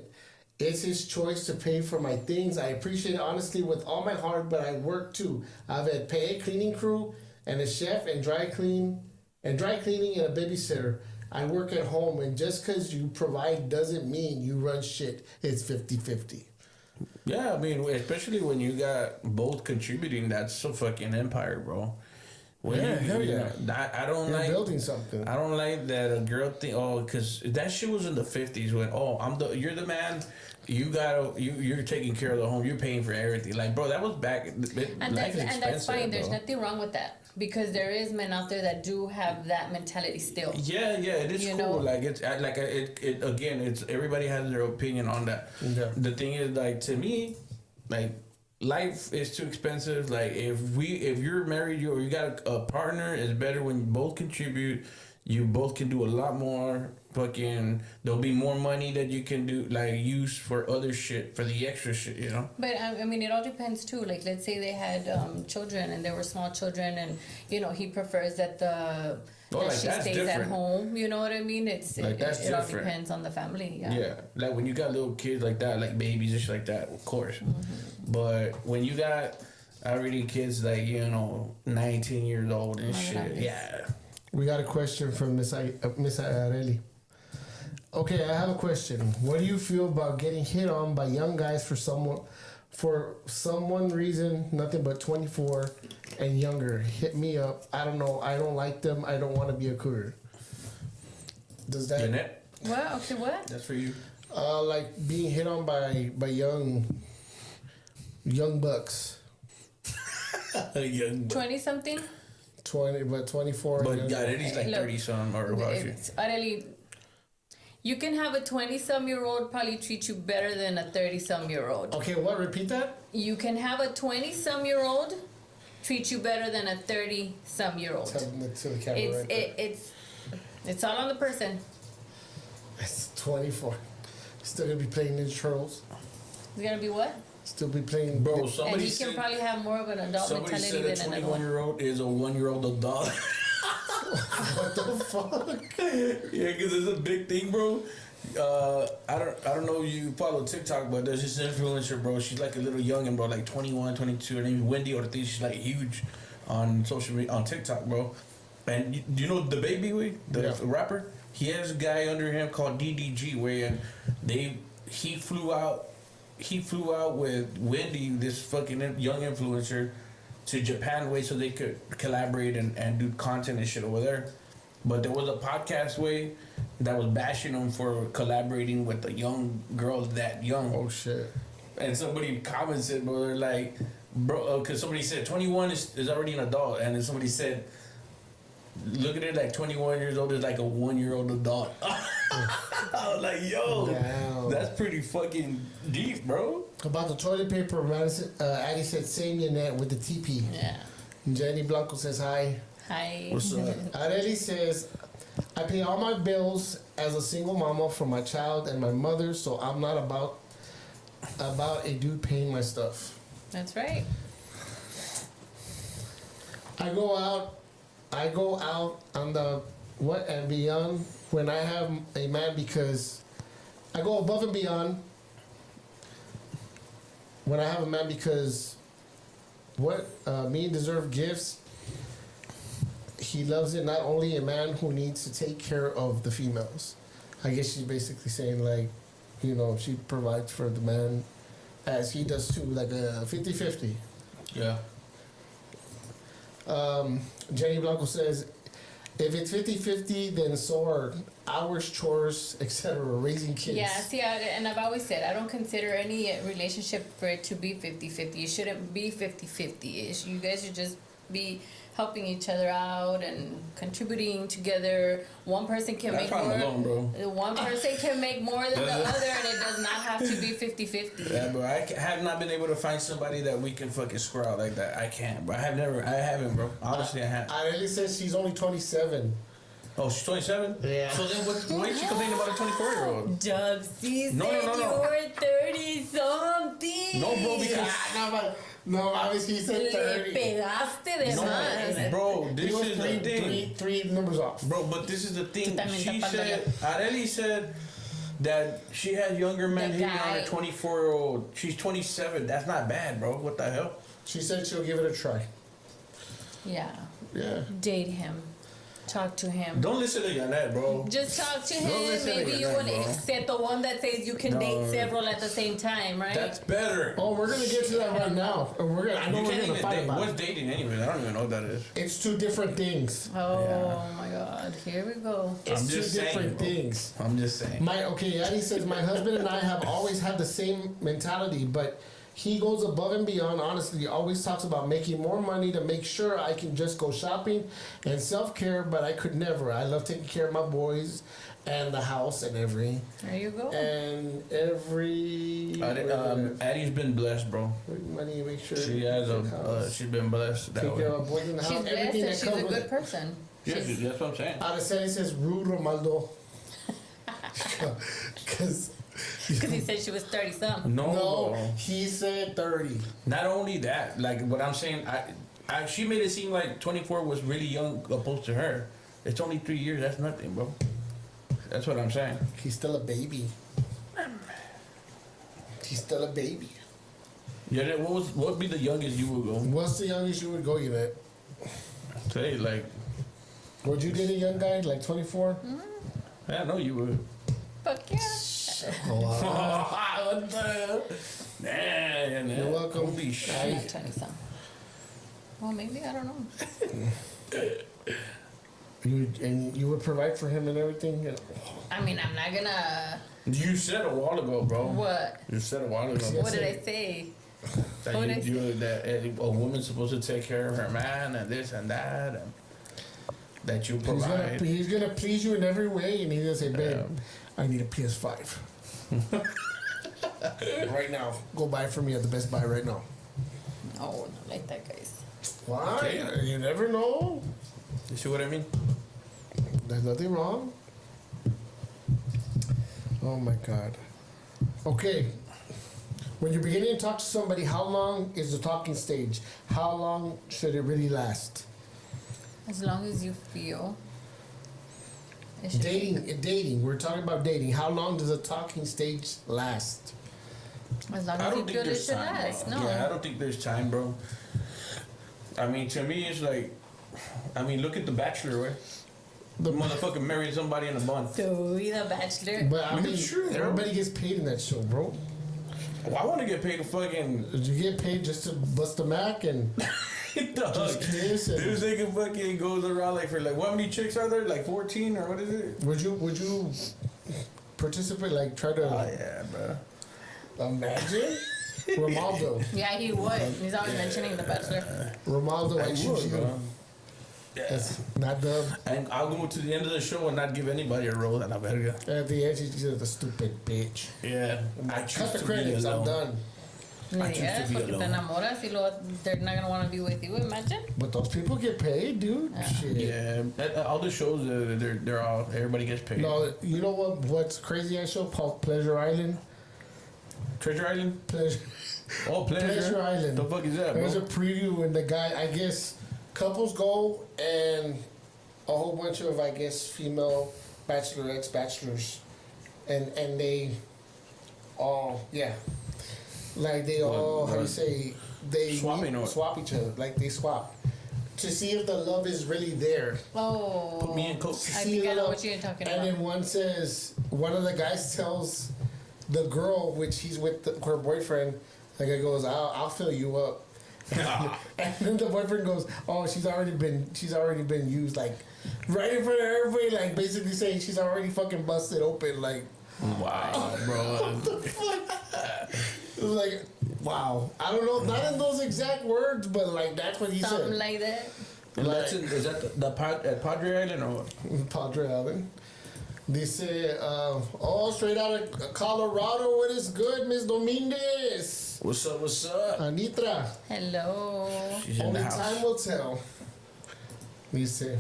A: It's his choice to pay for my things. I appreciate it honestly with all my heart, but I work too. I've had pay a cleaning crew and a chef and dry cleaning and a babysitter. I work at home, and just because you provide doesn't mean you run shit. It's 50-50.
B: Yeah, I mean, especially when you got both contributing, that's a fucking empire, bro. When
A: Hell yeah.
B: I don't
A: You're
B: like
A: building something.
B: I don't like that a girl think because that shit was in the 50s when you're the man, you're taking care of the home, you're paying for everything. Like, bro, that was back.
C: And
B: Life is
C: that's fine. There's
B: bro.
C: nothing wrong with that because there is men out there that do have that mentality still.
B: Yeah, it is
C: You
B: cool.
C: know?
B: Like it's again, it's everybody has their opinion on that.
A: Yeah.
B: The thing is, like to me, like life is too expensive. Like if you're married or you got a partner, it's better when you both contribute. You both can do a lot more. Fucking, there'll be more money that you can do, like use for other shit, for the extra shit, you know.
C: But I mean, it all depends too. Like, let's say they had children and they were small children, and he prefers that she stays
B: different.
C: at home. You know what I mean? It all
B: different.
C: depends on the family. Yeah.
B: Yeah, like when you got little kids like that, like babies and shit like that, of course.
C: Mm-hmm.
B: But when you got already kids like 19 years old and shit,
C: nice.
B: yeah.
A: We got a question from Miss Areli. Okay, I have a question. What do you feel about getting hit on by young guys for some reason, nothing but 24 and younger? Hit me up. I don't know. I don't like them. I don't want to be a cougar. Does that...
B: Jeanette,
C: What? Okay, what?
B: that's for you.
A: Like being hit on by young bucks.
B: Young,
C: 20-something?
A: 24
B: but
A: and
B: yeah,
A: younger.
B: he's like
C: Look,
B: 30 some or about you.
C: It's utterly... You can have a 20-some-year-old probably treat you better than a 30-some-year-old.
A: Okay, what? Repeat that?
C: You can have a 20-some-year-old treat you better than a 30-some-year-old.
A: Tell them to the camera right there.
C: It's all on the person.
A: It's 24. Still gonna be playing Ninja Turtles.
C: It's gonna be what?
A: Still be playing...
B: Bro,
C: And
B: somebody
C: he can
B: said,
C: probably have more of an adult
B: somebody
C: mentality
B: said a
C: than another one.
B: 21-year-old is a 1-year-old adult.
A: What the fuck?
B: Yeah, because it's a big thing, bro. I don't know if you follow TikTok, but there's this influencer, bro. She's like a little youngin', bro, like 21, 22. Her name is Wendy Ortiz. She's like huge on social media, on TikTok, bro. And do you know the baby, the rapper? He has a guy under him called DDG, where he flew out with Wendy, this fucking young influencer, to Japan way so they could collaborate and do content and shit over there. But there was a podcast way that was bashing them for collaborating with a young girl that young.
A: Oh shit.
B: And somebody commented, bro, they're like, bro, because somebody said 21 is already an adult, and then somebody said, look at it like 21 years old is like a 1-year-old adult. I was like, yo,
A: Damn.
B: that's pretty fucking deep, bro.
A: About the toilet paper, Madison, Addie said, same Yanette with the TP.
C: Yeah.
A: Jenny Blanco says hi.
C: Hi.
B: What's up?
A: Areli says, I pay all my bills as a single mama for my child and my mother, so I'm not about a dude paying my stuff.
C: That's right.
A: I go out on the what and beyond when I have a man because I go above and beyond when I have a man because what me deserve gifts he loves it not only a man who needs to take care of the females. I guess she's basically saying like, you know, she provides for the man as he does too, like a 50-50.
B: Yeah.
A: Jenny Blanco says, if it's 50-50, then so are hours, chores, etc. Raising kids.
C: Yeah, see, and I've always said, I don't consider any relationship for it to be 50-50. It shouldn't be 50-50. You guys should just be helping each other out and contributing together. One person can
B: That's
C: make
B: why I'm
C: more.
B: alone, bro.
C: One person can make more than the other, and it does not have to be 50-50.
B: Yeah, bro. I have not been able to find somebody that we can fucking square out like that. I can't, bro. I haven't, bro. Honestly, I haven't.
A: I really said she's only 27.
B: Oh, she's 27?
A: Yeah.
B: So then why is she complaining about a 24-year-old?
C: Dubsy
B: No,
C: said
B: no, no, no.
C: you were 30-something.
B: No, bro, because...
A: No, obviously he said
C: Le
A: 30.
C: pegaste de
B: No,
C: más.
B: bro,
A: He
B: this
A: was
B: is the thing.
A: three numbers off.
B: Bro, but this is the thing.
C: Tú también
B: She
C: tapándole.
B: said, Arely said that she had younger men
C: The
B: hitting on
C: guy.
B: a 24-year-old. She's 27. That's not bad, bro. What the hell?
A: She said she'll give it a try.
C: Yeah.
A: Yeah.
C: Date him. Talk to him.
B: Don't listen to Yanet, bro.
C: Just talk to
B: Don't
C: him.
B: listen to
C: Maybe you
B: that,
C: want to
B: bro.
C: accept the one that says you can
B: No.
C: date several at the same time, right?
B: That's better.
A: Oh, we're gonna get to that right now. And we're gonna. I know
B: You
A: we're
B: can't
A: gonna
B: even
A: fight
B: date.
A: about
B: What's
A: it.
B: dating anyway? I don't even know what that is.
A: It's two different things.
C: Oh
B: Yeah.
C: my God! Here we go.
A: It's
B: I'm
A: two
B: just saying,
A: different
B: bro.
A: things.
B: I'm just saying.
A: Addie says my husband and I have always had the same mentality, but he goes above and beyond. Honestly, he always talks about making more money to make sure I can just go shopping and self-care, but I could never. I love taking care of my boys and the house and
C: There you go.
B: Addie's been blessed, bro.
A: money. Make sure
B: She has she's been blessed that
A: take care
B: way.
A: of our boys in the house.
C: She's blessed
A: Everything
C: and
A: that
C: she's
A: comes
C: a
A: with
C: good
A: it.
C: person.
B: Yeah, that's what I'm saying.
A: Araceli says rude Romaldo. Because
C: Because he said she was 30-something.
A: no, he said 30.
B: Not only that, like what I'm saying, she made it seem like 24 was really young opposed to her. It's only 3 years. That's nothing, bro. That's what I'm saying.
A: He's still a baby. He's still a baby.
B: Yeah, what would be the youngest you would go?
A: What's the youngest you would go, Yvette?
B: Say like,
A: Would you date a young guy like 24?
B: I know you would.
C: Fuck yeah.
B: What the hell? Nah,
A: You're welcome.
B: Holy
C: I'm
B: shit.
C: not 20-something. Well, maybe, I don't know.
A: You would provide for him and everything?
C: I mean, I'm not gonna...
B: You said a while ago, bro.
C: What?
B: You said a while ago
C: What did I say?
B: that
C: what did I
B: that a woman's supposed to take care of her man and this and that, and that you provide.
A: He's gonna please you in every way, and he's gonna say, babe, I need a PS5. Right now. Go buy it for me at the Best Buy right now.
C: No, not like that, guys.
A: Why?
B: Okay.
A: You never know.
B: You see what I mean?
A: There's nothing wrong. Oh my God. Okay. When you're beginning to talk to somebody, how long is the talking stage? How long should it really last?
C: As long as you feel. It should
A: Dating. We're talking about dating. How long does the talking stage last?
C: As long
B: I
C: as you
B: don't think
C: feel it
B: there's
C: should
B: time,
C: last.
B: bro.
C: No.
B: Yeah, I don't think there's time, bro. I mean, to me, it's like, I mean, look at The Bachelor, right? The motherfucker married somebody in a month.
C: So, The Bachelor.
A: But I mean,
B: It's true, bro.
A: everybody gets paid in that show, bro.
B: Well, I want to get paid to fucking.
A: You get paid just to bust a Mac and
B: Dog.
A: kiss and-
B: This nigga fucking goes around like for like what many chicks are there? Like 14 or what is it?
A: would you participate? Like try to
B: Oh yeah, bro.
A: imagine Romaldo.
C: Yeah, he would. He's always mentioning The Bachelor.
A: Romaldo, I
B: I
A: choose
B: would,
A: you.
B: bro.
A: That's not the.
B: And I'll go to the end of the show and not give anybody a role and I verga.
A: At the end, she's just a stupid bitch.
B: Yeah. I choose
A: Cut the
B: to
A: credits.
B: be
A: I'm
B: alone.
A: done.
B: I choose
C: Yeah,
B: to be
C: porque te
B: alone.
C: enamoras y luego they're not gonna want to be with you. Imagine.
A: But those people get paid, dude. Shit.
B: Yeah, all the shows they're all everybody gets paid.
A: No, you know what? What's crazy? I show called Pleasure Island.
B: Treasure Island.
A: Pleasure.
B: Oh,
A: Pleasure Island.
B: The fuck is that,
A: There's a
B: bro?
A: preview and the guy. I guess couples go and a whole bunch of female bachelorettes, bachelors, and they all like they all how you say they
B: Swapping or-
A: swap each other, like they swap to see if the love is really there.
C: Oh.
B: Put me in, coach.
C: I
A: See
C: think I
A: the
C: know
A: love.
C: what you're talking
A: And
C: about.
A: then one of the guys tells the girl, which he's with her boyfriend, the guy goes, I'll fill you up. And then the boyfriend goes, oh, she's already been used, like right in front of everybody, like basically saying she's already fucking busted open, like
B: Wow, bro.
A: it was like, wow. I don't know, not in those exact words, but like that's what he
C: Something
A: said.
C: like that.
B: And that's is that at Padre Island or what?
A: Padre Island. They say, straight out of Colorado, what is good, Miss Dominguez?
B: What's up? What's up?
A: Anitra.
C: Hello.
B: She's in
A: Only
B: the house.
A: time will tell. We say.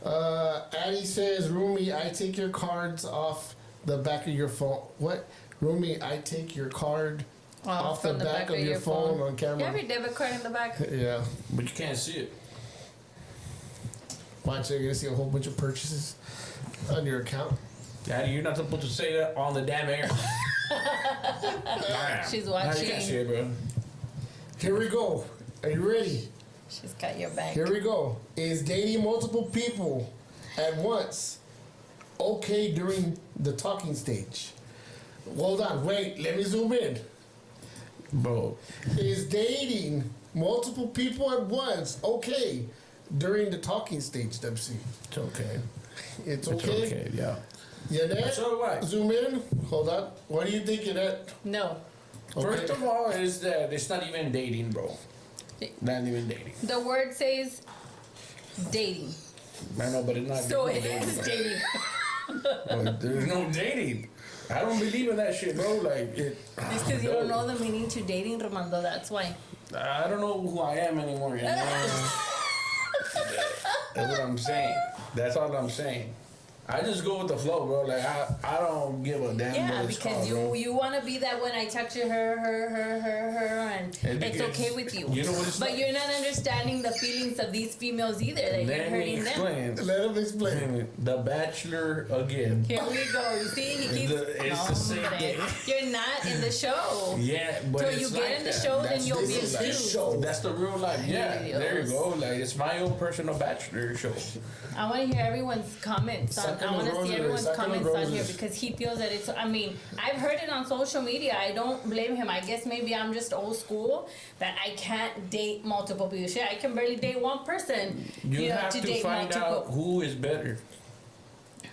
A: Addie says, Rumi, I take your cards off the back of your phone. What? Rumi, I take your card off the
C: from
A: back of your phone on camera.
C: You have your debit card in the back?
A: Yeah.
B: But you can't see it.
A: Watch, you're gonna see a whole bunch of purchases on your account.
B: Daddy, you're not supposed to say that on the damn air.
C: She's
B: Now you
C: watching.
B: can't see it, bro.
A: Here we go. Are you ready?
C: She's got your back.
A: Here we go. Is dating multiple people at once okay during the talking stage? Hold on, wait, let me zoom in.
B: Bro,
A: Is dating multiple people at once okay during the talking stage, Dempsey?
B: it's okay.
A: It's
B: It's
A: okay?
B: okay, yeah.
A: Yannette,
B: So what?
A: zoom in. Hold on. What do you think, Yannette?
C: No.
B: First of all, is that it's not even dating, bro. Not even dating.
C: The word says dating.
B: I know, but it's not
C: So
B: there's
C: it
B: no
C: is
B: dating.
C: dating.
B: Bro. There's no dating. I don't believe in that shit, bro. Like it.
C: It's because you don't know the meaning to dating, Romando. That's why.
B: I don't know who I am anymore. You know? That's what I'm saying. That's all I'm saying. I just go with the flow, bro. Like I don't give a damn.
C: Yeah,
B: what it's
C: because
B: called, bro.
C: you want to be that when I talk to her, and
B: And
C: it's
B: because-
C: okay with you.
B: you know what it's
C: but
B: like?
C: you're not understanding the feelings of these females either. That you're
B: Let me
C: hurting them.
B: explain.
A: Let him explain.
B: The Bachelor again.
C: Here we go. You see, he keeps.
B: It's the same
C: Hombre,
B: thing.
C: You're not in the show.
B: Yeah, but
C: Till
B: it's
C: you get
B: like
C: in the
B: that.
C: show, then
B: That's-
C: you'll be
B: this is like-
C: excused.
A: show.
B: That's the real life. Yeah, there you go. Like it's my own personal Bachelor show.
C: I want to hear everyone's comments on.
A: Sucking
C: I want
A: the
C: to see
A: roses,
C: everyone's
A: sucking the
C: comments on here
A: roses.
C: because he feels that it's. I mean, I've heard it on social media. I don't blame him. I guess maybe I'm just old school that I can't date multiple people. Shit, I can barely date one person.
B: You
C: know,
B: have to
C: date
B: find out who is better.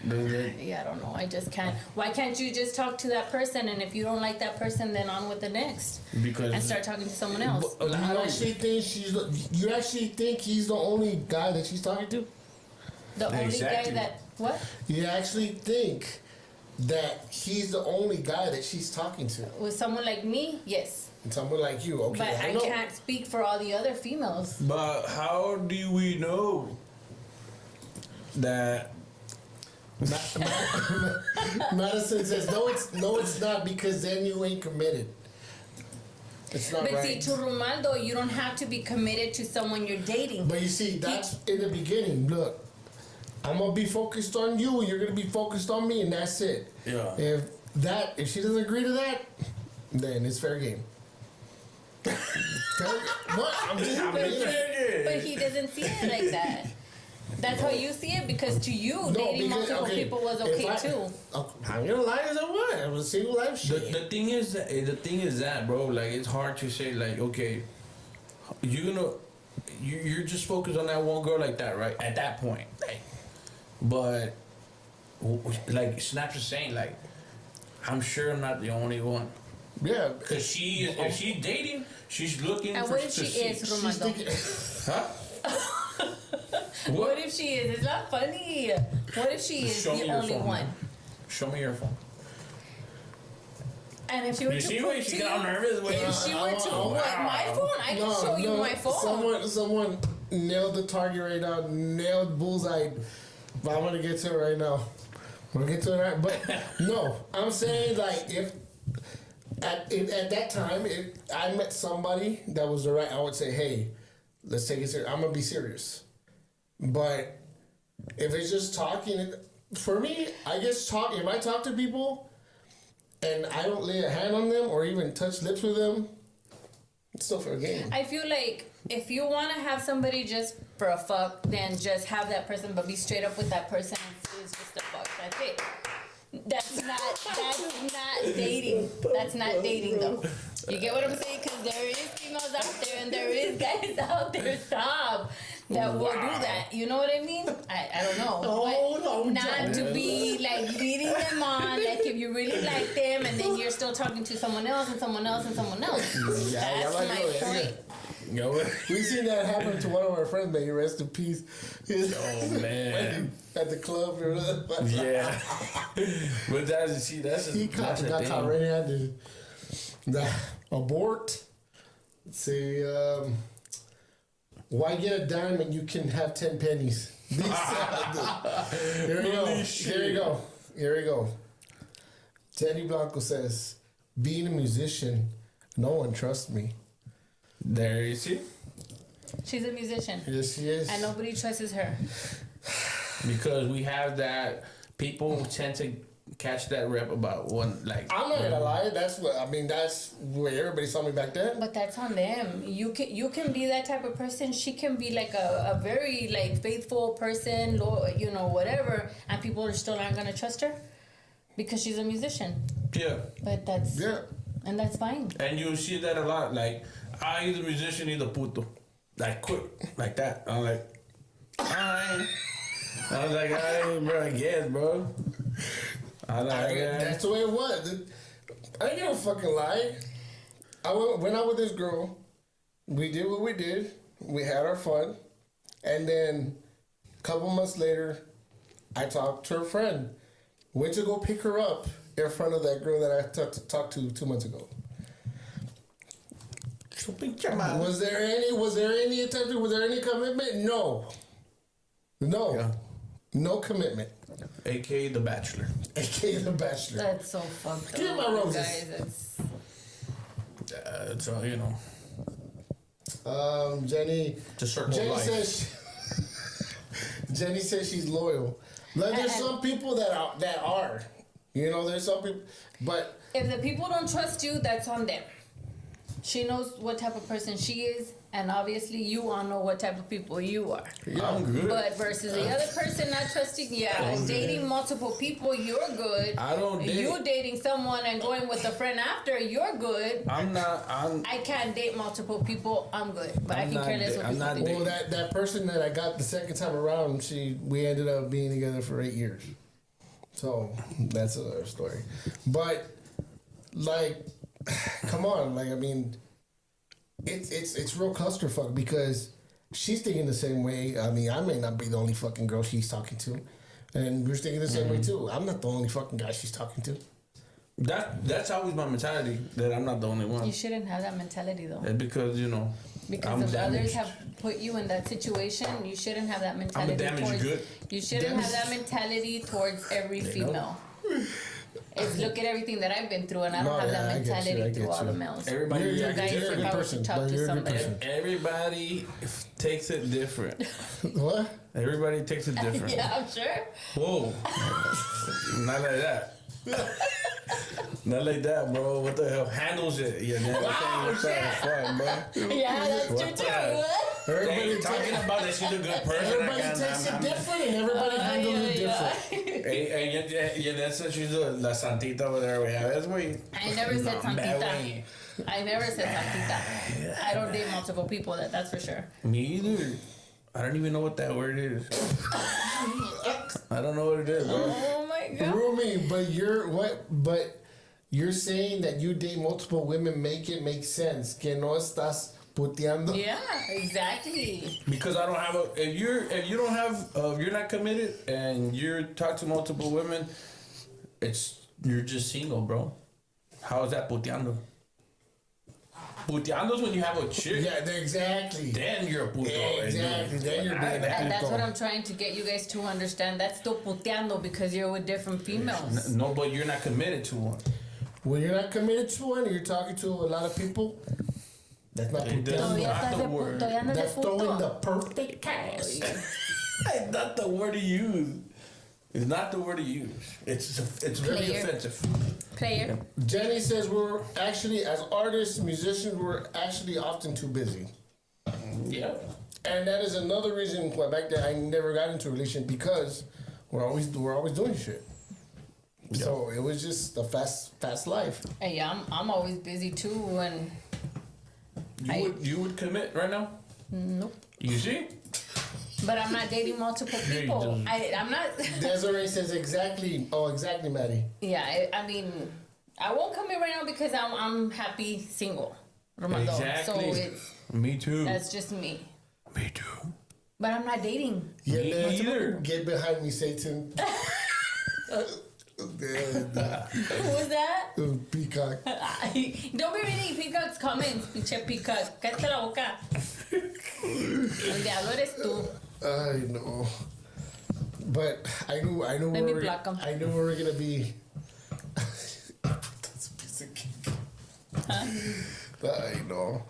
C: Yeah, I don't know. I just can't. Why can't you just talk to that person, and if you don't like that person, then on with the next,
B: Because
C: and start talking to someone else?
A: You actually think you actually think he's the only guy that she's talking to?
C: The only
B: Exactly.
C: guy that what?
A: You actually think that he's the only guy that she's talking to?
C: With someone like me, yes,
A: And someone like you, okay?
C: but I
A: know.
C: can't speak for all the other females.
B: But how do we know that?
A: Madison says no, it's not because then you ain't committed. It's not
C: But
A: right.
C: see, to Romaldo, you don't have to be committed to someone you're dating.
A: But you see, that's in the beginning. Look, I'm gonna be focused on you, and you're gonna be focused on me, and that's it.
B: Yeah.
A: If she doesn't agree to that, then it's fair game. What? I'm just
C: But he doesn't see it like that. That's how you see it because to you, dating multiple people was okay too.
A: I'm gonna lie as I want. It was a single life shit.
B: The thing is that bro, like it's hard to say like okay, you're just focused on that one girl like that, right? At that point, like, but like Snap's just saying like, I'm sure I'm not the only one.
A: Yeah,
B: Cause if she's dating, she's looking
C: And
B: for
C: what if she is,
A: she's
C: Romaldo?
A: thinking,
B: Huh?
C: What if she is? It's not funny. What if she is
B: Show me
C: the
B: your
C: only
B: phone,
C: one?
B: man. Show me your phone.
C: And if she were
B: You
C: to
B: see
C: prove
B: when she
C: to
B: got all
C: you,
B: nervous?
C: if she were to what my phone, I can show you my phone.
A: Someone nailed the target right now. Nailed bullseye. But I'm gonna get to it right now. I'm gonna get to it right. But no, I'm saying like if at that time if I met somebody that was the right, I would say, hey, let's take it serious. I'm gonna be serious. But if it's just talking, for me, I guess talk. If I talk to people and I don't lay a hand on them or even touch lips with them, Still for a game.
C: I feel like if you want to have somebody just for a fuck, then just have that person, but be straight up with that person. It's just a fuck. That's it. That's not dating. That's not dating though. You get what I'm saying? Because there is females out there and there is guys out there, stop, that will do that. You know what I mean? I don't know.
A: Oh, no,
C: not to be like leading them on, like if you really like them and then you're still talking to someone else and someone else and someone else. That's my point.
A: We seen that happen to one of our friends, man. Rest in peace.
B: Oh man,
A: at the club.
B: Yeah, but that's
A: he got caught red-handed. Abort. See, why get a dime when you can have 10 pennies? Here we go. Here we go. Teddy Blanco says, being a musician, no one trusts me.
B: There you see.
C: She's a musician.
A: Yes, she is.
C: And nobody trusts her.
B: Because we have that, people tend to catch that rep about one, like.
A: I'm not gonna lie. That's where everybody saw me back then.
C: But that's on them. You can be that type of person. She can be like a very like faithful person, whatever, and people are still not gonna trust her because she's a musician.
B: Yeah.
C: But and that's fine.
B: And you see that a lot, like, he's a musician, he's a puto. Like, quick, like that. I'm like, alright. I was like, alright, bro, I guess, bro.
A: That's the way it was. I ain't gonna fucking lie. I went out with this girl. We did what we did. We had our fun. And then a couple months later, I talked to her friend. Went to go pick her up in front of that girl that I talked to 2 months ago. Was there any attention? Was there any commitment? No.
B: Yeah.
A: No commitment.
B: AKA The Bachelor.
A: AKA The Bachelor.
C: That's so fucked up.
A: Give me my roses.
C: Guys,
B: It's all, you know.
A: Jenny.
B: The circle of life.
A: Jenny says she's loyal. Like, there's some people that are. There's some people, but
C: if the people don't trust you, that's on them. She knows what type of person she is, and obviously you all know what type of people you are.
B: Yeah, I'm good.
C: But versus the other person not trusting, dating multiple people, you're good.
B: I don't date.
C: You dating someone and going with a friend after, you're good.
B: I
C: can't date multiple people. I'm good, but I can care less what people think.
A: Well, that person that I got the second time around, we ended up being together for 8 years. So that's another story. But like, come on, like, I mean, it's real clusterfuck because she's thinking the same way. I mean, I may not be the only fucking girl she's talking to, and you're thinking the same way too. I'm not the only fucking guy she's talking to.
B: That's always my mentality, that I'm not the only one.
C: You shouldn't have that mentality though.
B: Because
C: Because if others have put you in that situation, you shouldn't have that mentality.
B: I'm a damaged good.
C: You shouldn't have that mentality towards every female. It's look at everything that I've been through, and I don't have that mentality through all the males.
B: Everybody,
A: you're a good person.
B: Everybody takes it different.
A: What?
B: Everybody takes it different.
C: Yeah, I'm sure.
B: Whoa, not like that. Not like that, bro. What the hell? Handles it. Yeah, man.
C: Wow,
B: fun, bro.
C: Yeah, that's true too.
B: Everybody talking about that she's a good person.
A: Everybody takes it different, and everybody handles it different.
B: Hey, that's what she's la santita over there. That's why.
C: I never said santita. I never said santita. I don't date multiple people. That's for sure.
B: Me either. I don't even know what that word is. I don't know what it is, bro.
C: Oh my god.
A: Rumi, but you're saying that you date multiple women make sense. Que no estás puteando.
C: Yeah, exactly.
B: Because I don't have if you're not committed and you're talking to multiple women, you're just single, bro. How is that puteando? Puteando is when you have a chick.
A: Yeah, exactly.
B: Then you're a puto.
A: Exactly. Then you're being a puto.
C: And that's what I'm trying to get you guys to understand. That's still puteando because you're with different females.
B: No, but you're not committed to one.
A: When you're not committed to one, and you're talking to a lot of people. That's not puteando.
B: Not the word.
A: That's throwing the perfect cast.
B: Not the word to use. It's not the word to use. It's very
C: Player.
B: offensive.
C: Player.
A: Jenny says we're actually, as artists, musicians, we're actually often too busy.
B: Yeah.
A: And that is another reason why back then I never got into a relationship, because we're always doing shit. So it was just a fast life.
C: Hey, I'm always busy too, and
B: You would commit right now?
C: nope.
B: You see?
C: But I'm not dating multiple people. I'm not.
A: Desiree says exactly. Oh, exactly, Maddie.
C: Yeah, I mean, I won't commit right now because I'm happy single. Romando.
B: Exactly.
C: So it's
B: Me too.
C: that's just me.
B: Me too.
C: But I'm not dating.
A: Yeah,
B: Me
A: man,
B: either.
A: get behind me, Satan.
C: Who was that?
A: Peacock.
C: Don't be reading Peacock's comments, pinche Peacock. Cállate la boca. El diablo eres tú.
A: I know, but I knew
C: Let
A: we
C: me
A: were.
C: block 'em.
A: I knew we were gonna be. That's a piece of cake. I know.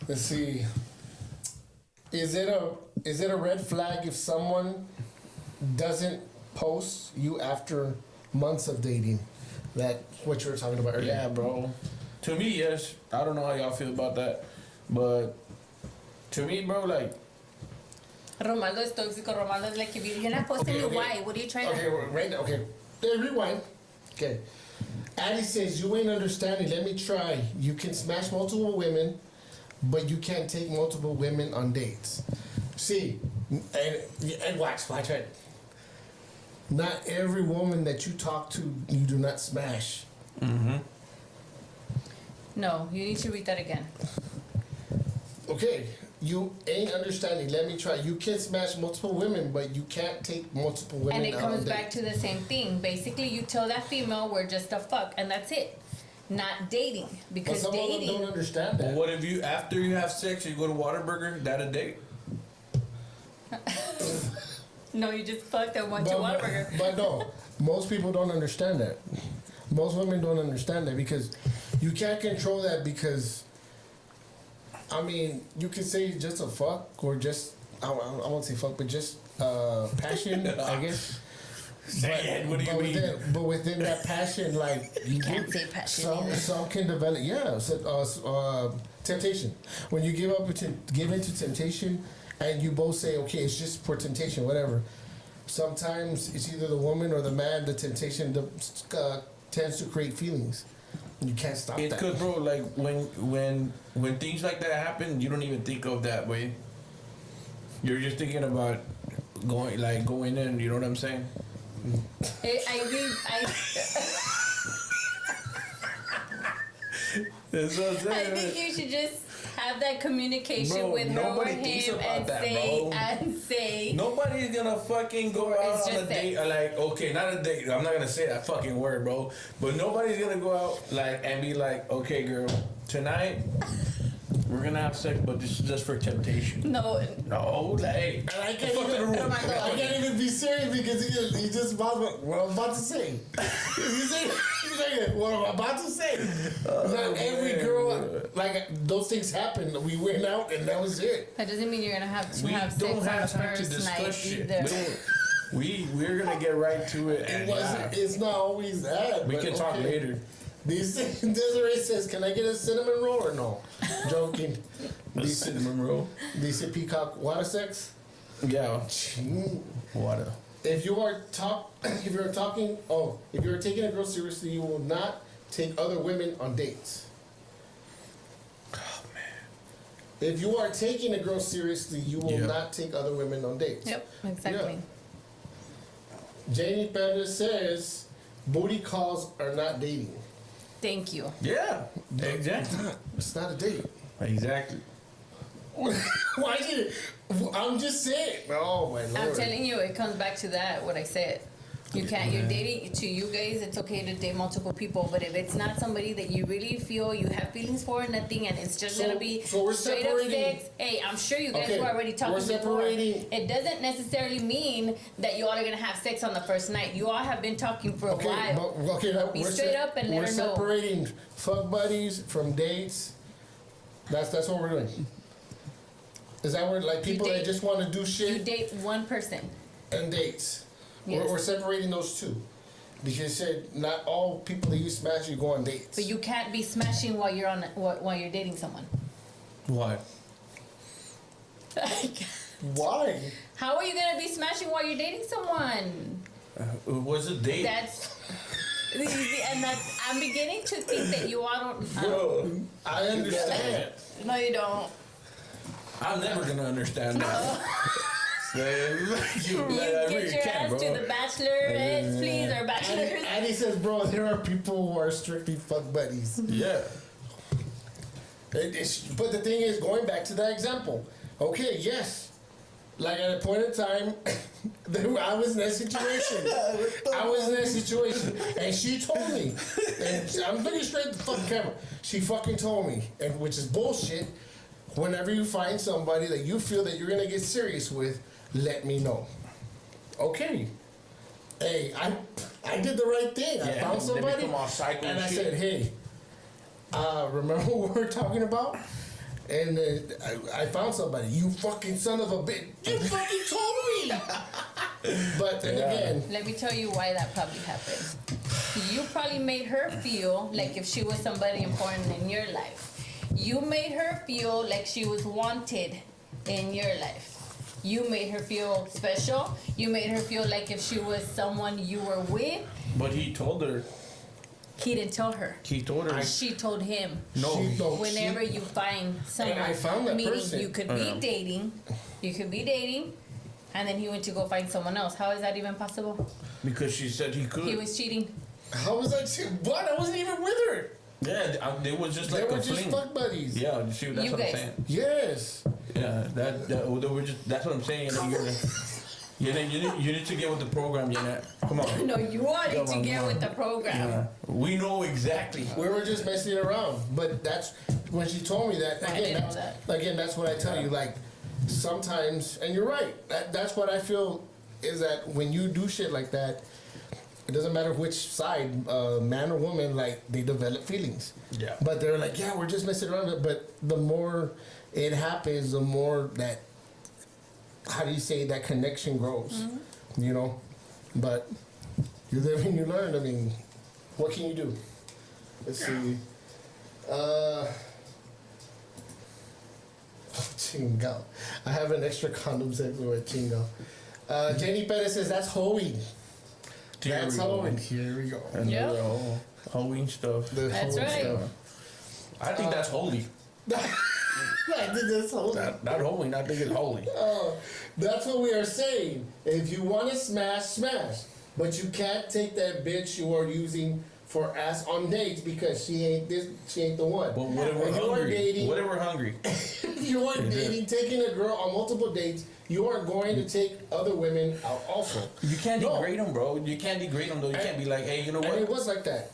A: Let's see. Is it a red flag if someone doesn't post you after months of dating? That what you were talking about earlier.
B: Yeah, bro. To me, yes. I don't know how y'all feel about that, but to me, bro, like,
C: Romaldo es tóxico. Romaldo is like, if you're not posting me, why? What are you trying
A: Okay,
C: to...
A: right now. Okay, then rewind. Okay. Addie says, you ain't understanding. Let me try. You can smash multiple women, but you can't take multiple women on dates. See, and watch it. Not every woman that you talk to, you do not smash.
C: No, you need to read that again.
A: Okay, you ain't understanding. Let me try. You can smash multiple women, but you can't take multiple women
C: And it
A: out
C: comes
A: on
C: back
A: dates.
C: to the same thing. Basically, you tell that female we're just a fuck, and that's it. Not dating.
A: But
C: Because
A: some of them
C: dating...
A: don't understand that.
B: what if you, after you have sex, you go to Whataburger, that a date?
C: No, you just fucked and went to Whataburger.
A: But no, most people don't understand that. Most women don't understand that because you can't control that because, I mean, you can say just a fuck or just, I won't say fuck, but just passion, I guess.
B: Say it, what do you mean?
A: But within that passion, like you
C: Can't say passion
A: some
C: either.
A: some can develop. Yeah, temptation. When you give into temptation, and you both say, okay, it's just for temptation, whatever. Sometimes it's either the woman or the man. The temptation tends to create feelings. You can't stop
B: It's
A: that.
B: cause, bro, like when things like that happen, you don't even think of that way. You're just thinking about going in. You know what I'm saying?
C: I agree.
B: That's what I'm
C: I
B: saying.
C: think you should just have that communication
B: Bro,
C: with her or
B: nobody thinks
C: him
B: about
C: and
B: that,
C: say
B: bro.
C: and say.
B: Nobody's gonna fucking go
C: It's
B: out on
C: just
B: a date like, okay, not a date. I'm not gonna say that fucking word, bro. But nobody's gonna go out like and be like, okay, girl, tonight we're gonna have sex, but this is just for temptation.
C: No,
B: No, like,
A: And I can't
B: fuck to the
A: even,
B: room.
C: Oh my God.
A: I can't even be serious because he just about what I'm about to say. He's saying what I'm about to say. Not every girl, like those things happen. We went out and that was it.
C: that doesn't mean you're gonna have to
B: We
C: have
B: don't
C: sex on
B: have
C: the
B: time to
C: first night
B: discuss shit.
C: either.
B: We're gonna get right to it.
A: It
B: And
A: wasn't. It's not always that.
B: we
A: but
B: can talk
A: okay.
B: later.
A: Desiree says, "Can I get a cinnamon roll or no?" Joking.
B: Cinnamon roll.
A: Dice Peacock water sex.
B: Yeah.
A: Ching.
B: Water.
A: If you're taking a girl seriously, you will not take other women on dates.
B: Oh man.
A: If you are taking a girl seriously, you will
B: Yeah.
A: not take other women on dates.
C: Yep, exactly.
A: Janie Perez says, booty calls are not dating.
C: Thank you.
B: Yeah. Exactly.
A: It's not a date.
B: Exactly.
A: Why did it? I'm just saying. Oh my lord.
C: I'm telling you, it comes back to that, what I said. You can't, you're dating, to you guys, it's okay to date multiple people, but if it's not somebody that you really feel you have feelings for, nothing, and it's just gonna be
A: So we're
C: straight up
A: separating-
C: sex, hey, I'm sure you guys
A: Okay,
C: were already talking
A: we're
C: before.
A: separating-
C: It doesn't necessarily mean that you all are gonna have sex on the first night. You all have been talking for a while. Be straight up and let
A: we're
C: her know.
A: separating fuck buddies from dates. That's what we're doing. Is that where like people that
C: date-
A: just want to do
C: You
A: shit
C: date one person.
A: and dates?
C: Yes.
A: We're separating those two. Because you said not all people that you smash, you go on dates.
C: But you can't be smashing while you're dating someone.
B: Why?
A: Why?
C: How are you gonna be smashing while you're dating someone?
B: It was a date.
C: I'm beginning to think that you all don't.
A: Bro, I understand.
C: No, you don't.
B: I'm never gonna understand that.
C: You get your ass to the bachelorettes, please, or bachelors.
A: And he says, bro, there are people who are strictly fuck buddies.
B: Yeah.
A: But the thing is, going back to that example, okay, yes, like at a point in time, I was in that situation. And she told me, and I'm looking straight at the fucking camera. She fucking told me, and which is bullshit. Whenever you find somebody that you feel that you're gonna get serious with, let me know. Okay. Hey, I did the right thing. I found somebody, and I said, hey, remember what we were talking about? And I found somebody. You fucking son of a bitch. You fucking told me. But then again.
C: Let me tell you why that probably happened. You probably made her feel like if she was somebody important in your life. You made her feel like she was wanted in your life. You made her feel special. You made her feel like if she was someone you were with.
B: But he told her.
C: He didn't tell her.
B: He told her.
C: She told him.
B: No.
C: Whenever you find someone,
A: and I found that
C: meaning
A: person.
C: you could be dating, and then he went to go find someone else. How is that even possible?
B: Because she said he could.
C: He was cheating.
A: How was I cheating? What? I wasn't even with her.
B: Yeah, they was just like
A: they were
B: a
A: just
B: fling.
A: fuck buddies.
B: Yeah, see, that's
C: You
B: what
C: guys.
B: I'm saying.
A: Yes.
B: Yeah, they were just. That's what I'm saying. You need to get with the program, Janet. Come on.
C: No, you wanted to
B: Come
C: get
B: on.
C: with the program.
B: Yeah. We know exactly.
A: We were just messing around. But that's when she told me that.
C: I didn't know that.
A: Again, that's what I tell you. Like, sometimes, and you're right. That's what I feel is that when you do shit like that, it doesn't matter which side, man or woman, like, they develop feelings.
B: Yeah.
A: But they're like, yeah, we're just messing around. But the more it happens, the more that, how do you say, that connection grows.
C: Mm-hmm.
A: You know? But you live and you learn. I mean, what can you do? Let's see. Chingo. I have an extra condom segment with Chingo. Jenny Perez says, that's hoeing. That's hoeing. Here we go.
B: And
C: Yep.
B: the whole Halloween stuff.
A: The
C: That's
A: hoeing
C: right.
A: stuff.
B: I think that's holy.
A: I think that's hoeing.
B: Not Halloween. I think it's holy.
A: That's what we are saying. If you want to smash, smash. But you can't take that bitch you are using for ass on dates because she ain't the one.
B: But what if we're
A: If you are
B: hungry?
A: dating,
B: What if we're hungry?
A: you are dating, taking a girl on multiple dates, you are going to take other women out also.
B: You can't
A: No.
B: degrade them, bro. You can't degrade them though. You can't be like, hey, you know
A: And it
B: what?
A: was like that.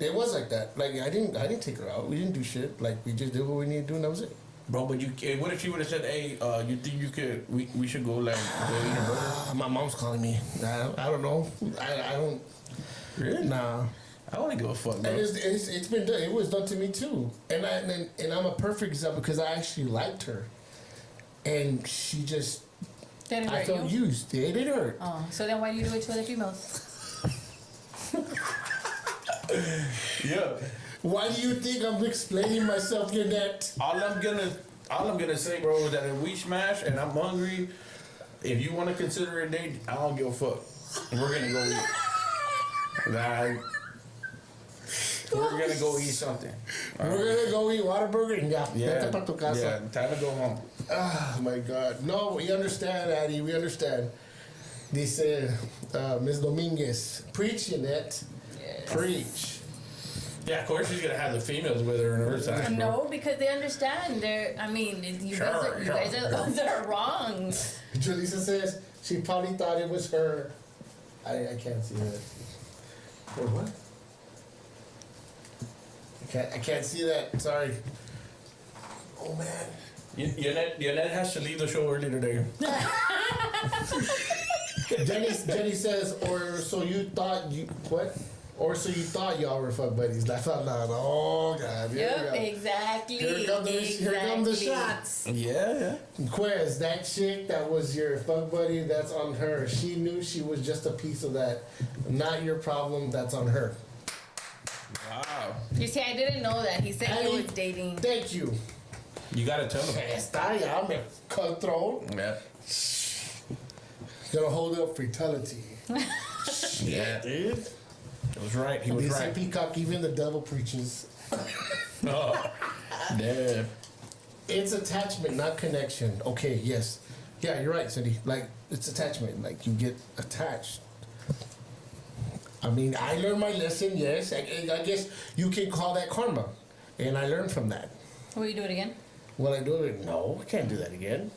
A: It was like that. Like I didn't take her out. We didn't do shit. Like we just did what we needed to do and that was it.
B: Bro, but what if she would have said, hey, you think you could? We should go like go eat a burger.
A: My mom's calling me. I don't know. I don't.
B: Really?
A: Nah.
B: I don't give a fuck, bro.
A: And it's been done. It was done to me too. And I'm a perfect example because I actually liked her, and she just
C: Didn't
A: I
C: hurt
A: felt
C: you?
A: used. It did hurt.
C: Oh, so then why do you do it to other females?
B: Yeah.
A: Why do you think I'm explaining myself in that?
B: All I'm gonna say, bro, is that if we smash and I'm hungry, if you want to consider a date, I don't give a fuck. We're gonna go eat. Like, we're gonna go eat something.
A: We're gonna go eat Whataburger and
B: Yeah,
A: vete pa' tu casa.
B: yeah, time to go home.
A: Oh my God. No, we understand, Addie. We understand. Dice Ms. Dominguez, preaching it.
C: Yes.
A: Preach.
B: Yeah, of course she's gonna have the females with her in her side. bro.
C: No, because they understand. You guys are the ones that are wrong.
A: Julissa says she probably thought it was her. I can't see that. Or what? I can't see that. Sorry. Oh man.
B: Yannette has to leave the show early today.
A: Jenny says, or so you thought you what? Or so you thought y'all were fuck buddies. I thought, oh God.
C: Yep, exactly.
A: Here come the shots.
B: Yeah.
A: Quez, that chick that was your fuck buddy, that's on her. She knew she was just a piece of that. Not your problem, that's on her.
B: Wow.
C: You see, I didn't know that. He said he was dating.
A: Thank you.
B: You gotta tell them.
A: Está ya, me cutthroat.
B: Yeah.
A: Gonna hold up fatality.
B: Yeah.
A: Dude.
B: It was right. He was
A: They say
B: right.
A: Peacock, even the devil preaches.
B: Oh. Yeah.
A: It's attachment, not connection. Okay, yes. Yeah, you're right, Cindy. Like, it's attachment. Like, you get attached. I mean, I learned my lesson, yes. I guess you can call that karma. And I learned from that.
C: Will you do it again?
A: Will I do it? No, I can't do that again.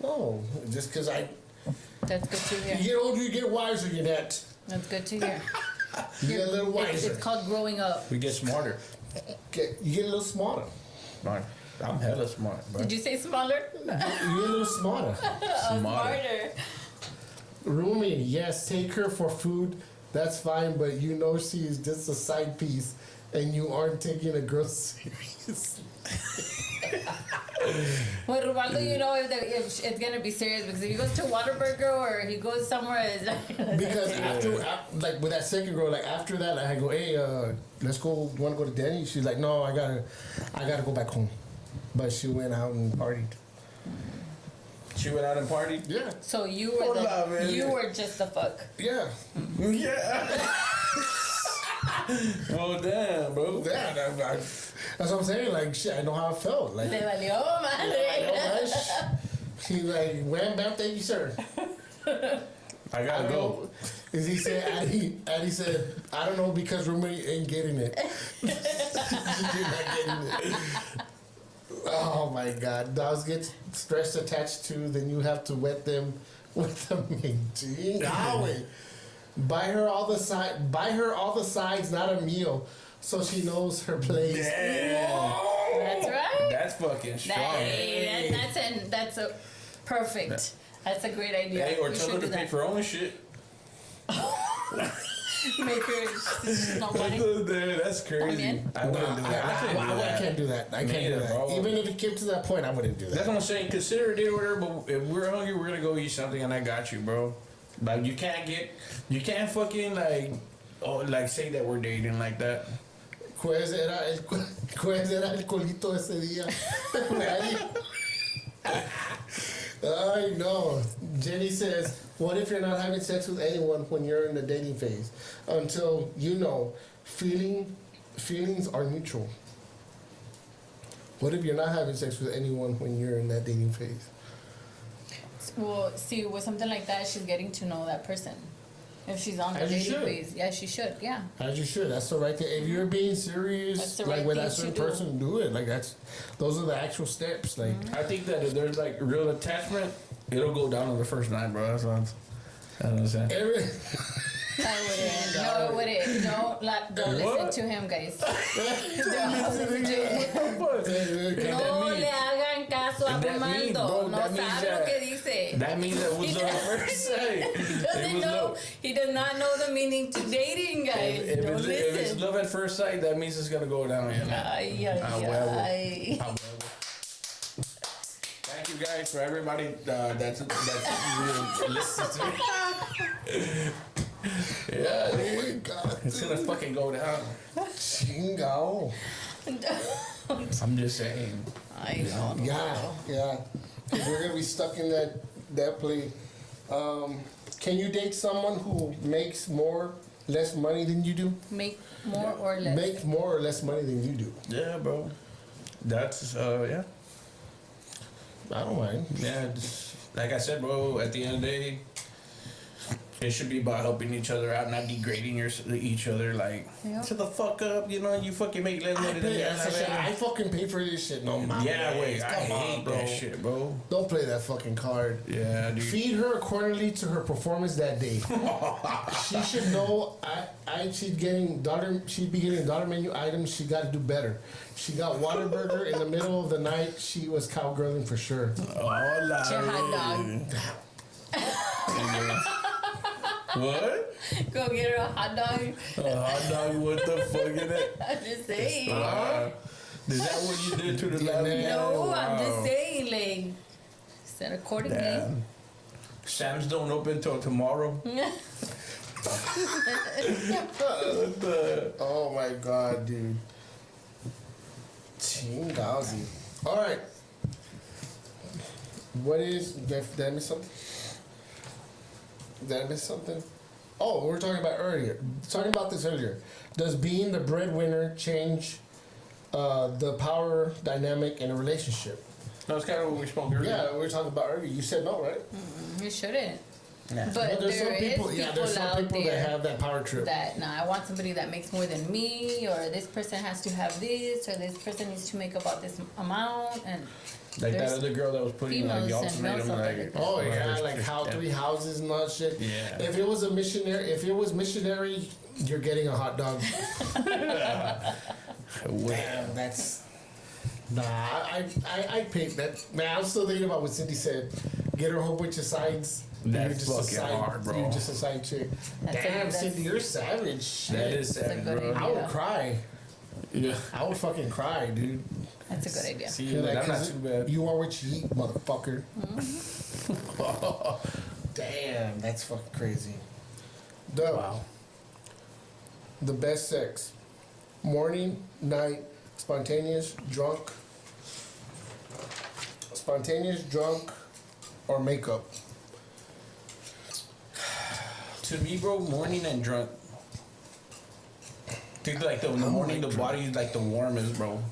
A: No, just because
C: That's good to
A: you
C: hear.
A: get older, you get wiser, you get.
C: That's good to hear.
A: You get a little wiser.
C: It's called growing up.
B: We get smarter.
A: You get a little smarter.
B: Smart. I'm hella smart, bro.
C: Did you say smaller?
A: You get a little smarter.
C: Smarter.
A: Rumi, yes, take her for food. That's fine, but you know she is just a side piece, and you aren't taking a girl serious.
C: With Rivaldo, you know if it's gonna be serious because if he goes to Whataburger or he goes somewhere, it's like
A: Because after, like with that second girl, like after that, like, I go, hey, let's go. Want to go to Denny? She's like, no, I gotta go back home. But she went out and partied.
B: She went out and partied?
A: Yeah,
C: So you were
B: Hola, man.
C: you were just the fuck.
A: yeah,
B: Yeah. Oh, damn, bro.
A: yeah. That's what I'm saying. Like, shit, I know how it felt. Like,
C: Le valió madre.
A: He's like, wham, bam, thank you, sir.
B: I gotta go.
A: Is he said, Addy said, I don't know because Rumi ain't getting it. You're not getting it. Oh my God. Dogs get stress attached to, then you have to wet them with the main. Buy her all the sides, not a meal, so she knows her place.
B: Yeah.
C: That's right.
B: That's fucking strong.
C: That's a perfect. That's a great idea.
B: Hey, or
C: You
B: tell
C: should
B: her to
C: do
B: pay
C: that.
B: for her own shit.
C: Make her not money.
B: That's crazy.
C: También.
B: I wouldn't do that. I couldn't do
A: I
B: that.
A: can't do that. I can't do
B: Neither,
A: that.
B: bro.
A: Even if it came to that point, I wouldn't do
B: That's
A: that.
B: what I'm saying. Consider a date or whatever, but if we're hungry, we're gonna go eat something, and I got you, bro. Like you can't fucking like say that we're dating like that.
A: Quez era el colito ese día. I know. Jenny says, what if you're not having sex with anyone when you're in the dating phase? Until, you know, feelings are neutral. What if you're not having sex with anyone when you're in that dating phase?
C: Well, see, with something like that, she's getting to know that person. If she's on the
A: As you
C: dating
A: should.
C: phase, yeah, she should. Yeah.
A: As you should. That's the right thing. If you're being
C: That's
A: serious,
C: the
A: like
C: right
A: with
C: thing
A: that
C: to
A: certain
C: do.
A: person, do it. Like those are the actual steps. Like
B: I think that if there's like real attachment, it'll go down on the first night, bro. That's what I'm saying.
A: every.
C: I wouldn't. No, it wouldn't. Don't listen to him, guys. Don't listen to him. No le hagan caso a
B: And that means, bro,
C: Romaldo. No
B: that means
C: sabe
B: that-
C: lo que dice.
B: That means that was love at first sight.
C: He doesn't know. He does not know the meaning to dating, guys.
B: If
C: Don't
B: it's
C: listen.
B: love at first sight, that means it's gonna go down. You know?
C: Ay, ay,
B: huevo.
C: ay.
B: Thank you guys for everybody that's really listens to me. Yeah,
A: Oh
B: dude.
A: my God.
B: It's gonna fucking go down.
A: Chingao.
B: I'm just saying.
C: I don't know.
A: Yeah. 'Cause we're gonna be stuck in that play. Can you date someone who makes less money than you do?
C: Make more or less.
A: Make more or less money than you do.
B: Yeah, bro. That's yeah.
A: I don't mind.
B: Yeah, just, like I said, bro. At the end of the day, it should be about helping each other out, not degrading each other. Like,
C: Yep.
B: shut the fuck up, you know. You fucking make less money than me.
A: I fucking pay for this shit. No, my
B: Yeah, wait. I
A: Come on,
B: hate that shit, bro.
A: Don't play that fucking card.
B: Yeah, dude.
A: Feed her accordingly to her performance that day. She should know. She'd be getting daughter menu items. She got to do better. She got Whataburger in the middle of the night. She was cowgirling for sure.
B: Hola.
C: It's your hot dog.
B: What?
C: Go get her a hot dog.
B: A hot dog? What the fuck is it?
C: I'm just saying.
B: Is that what you did to the lab?
C: No, I'm just saying, like, set accordingly.
B: Damn. Sam's don't open till tomorrow.
A: Oh my god, dude. Chingazi. Alright. What is. Did I miss something? Did I miss something? Oh, we were talking about this earlier. Does being the breadwinner change the power dynamic in a relationship?
B: That's kind of what we spoke earlier.
A: Yeah, we were talking about earlier. You said no, right?
C: You shouldn't.
B: Yeah.
C: But
A: there's some
C: there is
A: people.
C: people,
A: Yeah, there's some
C: out
A: people
C: there
A: that have that power trip.
C: that, nah, I want somebody that makes more than me, or this person has to have this, or this person needs to make about this amount, and
B: Like that
C: there's
B: other girl that was putting like the
C: females and
B: ultimatum,
C: males out
B: like,
C: there.
A: Oh yeah, like how 3 houses and all that shit.
B: Yeah.
A: If it was a missionary, you're getting a hot dog. Damn, that's. Nah, I pick that. Man, I'm still thinking about what Cindy said. Get her a whole bunch of sides.
B: That's
A: You're
B: fucking hard, bro.
A: You're just a side chick. Damn, Cindy, you're savage.
B: That is
C: That's a
B: sad,
C: good
B: bro.
C: idea.
A: I would cry.
B: Yeah.
A: I would fucking cry, dude.
C: that's a good idea.
B: See,
A: You're like,
B: that's not
A: 'cause
B: too bad.
A: You are what you eat, motherfucker. Damn, that's fucking crazy. Wow. The best sex. Morning, night, spontaneous, drunk, or makeup.
B: To me, bro, morning and drunk. Dude, like the morning, the body is like the warmest, bro.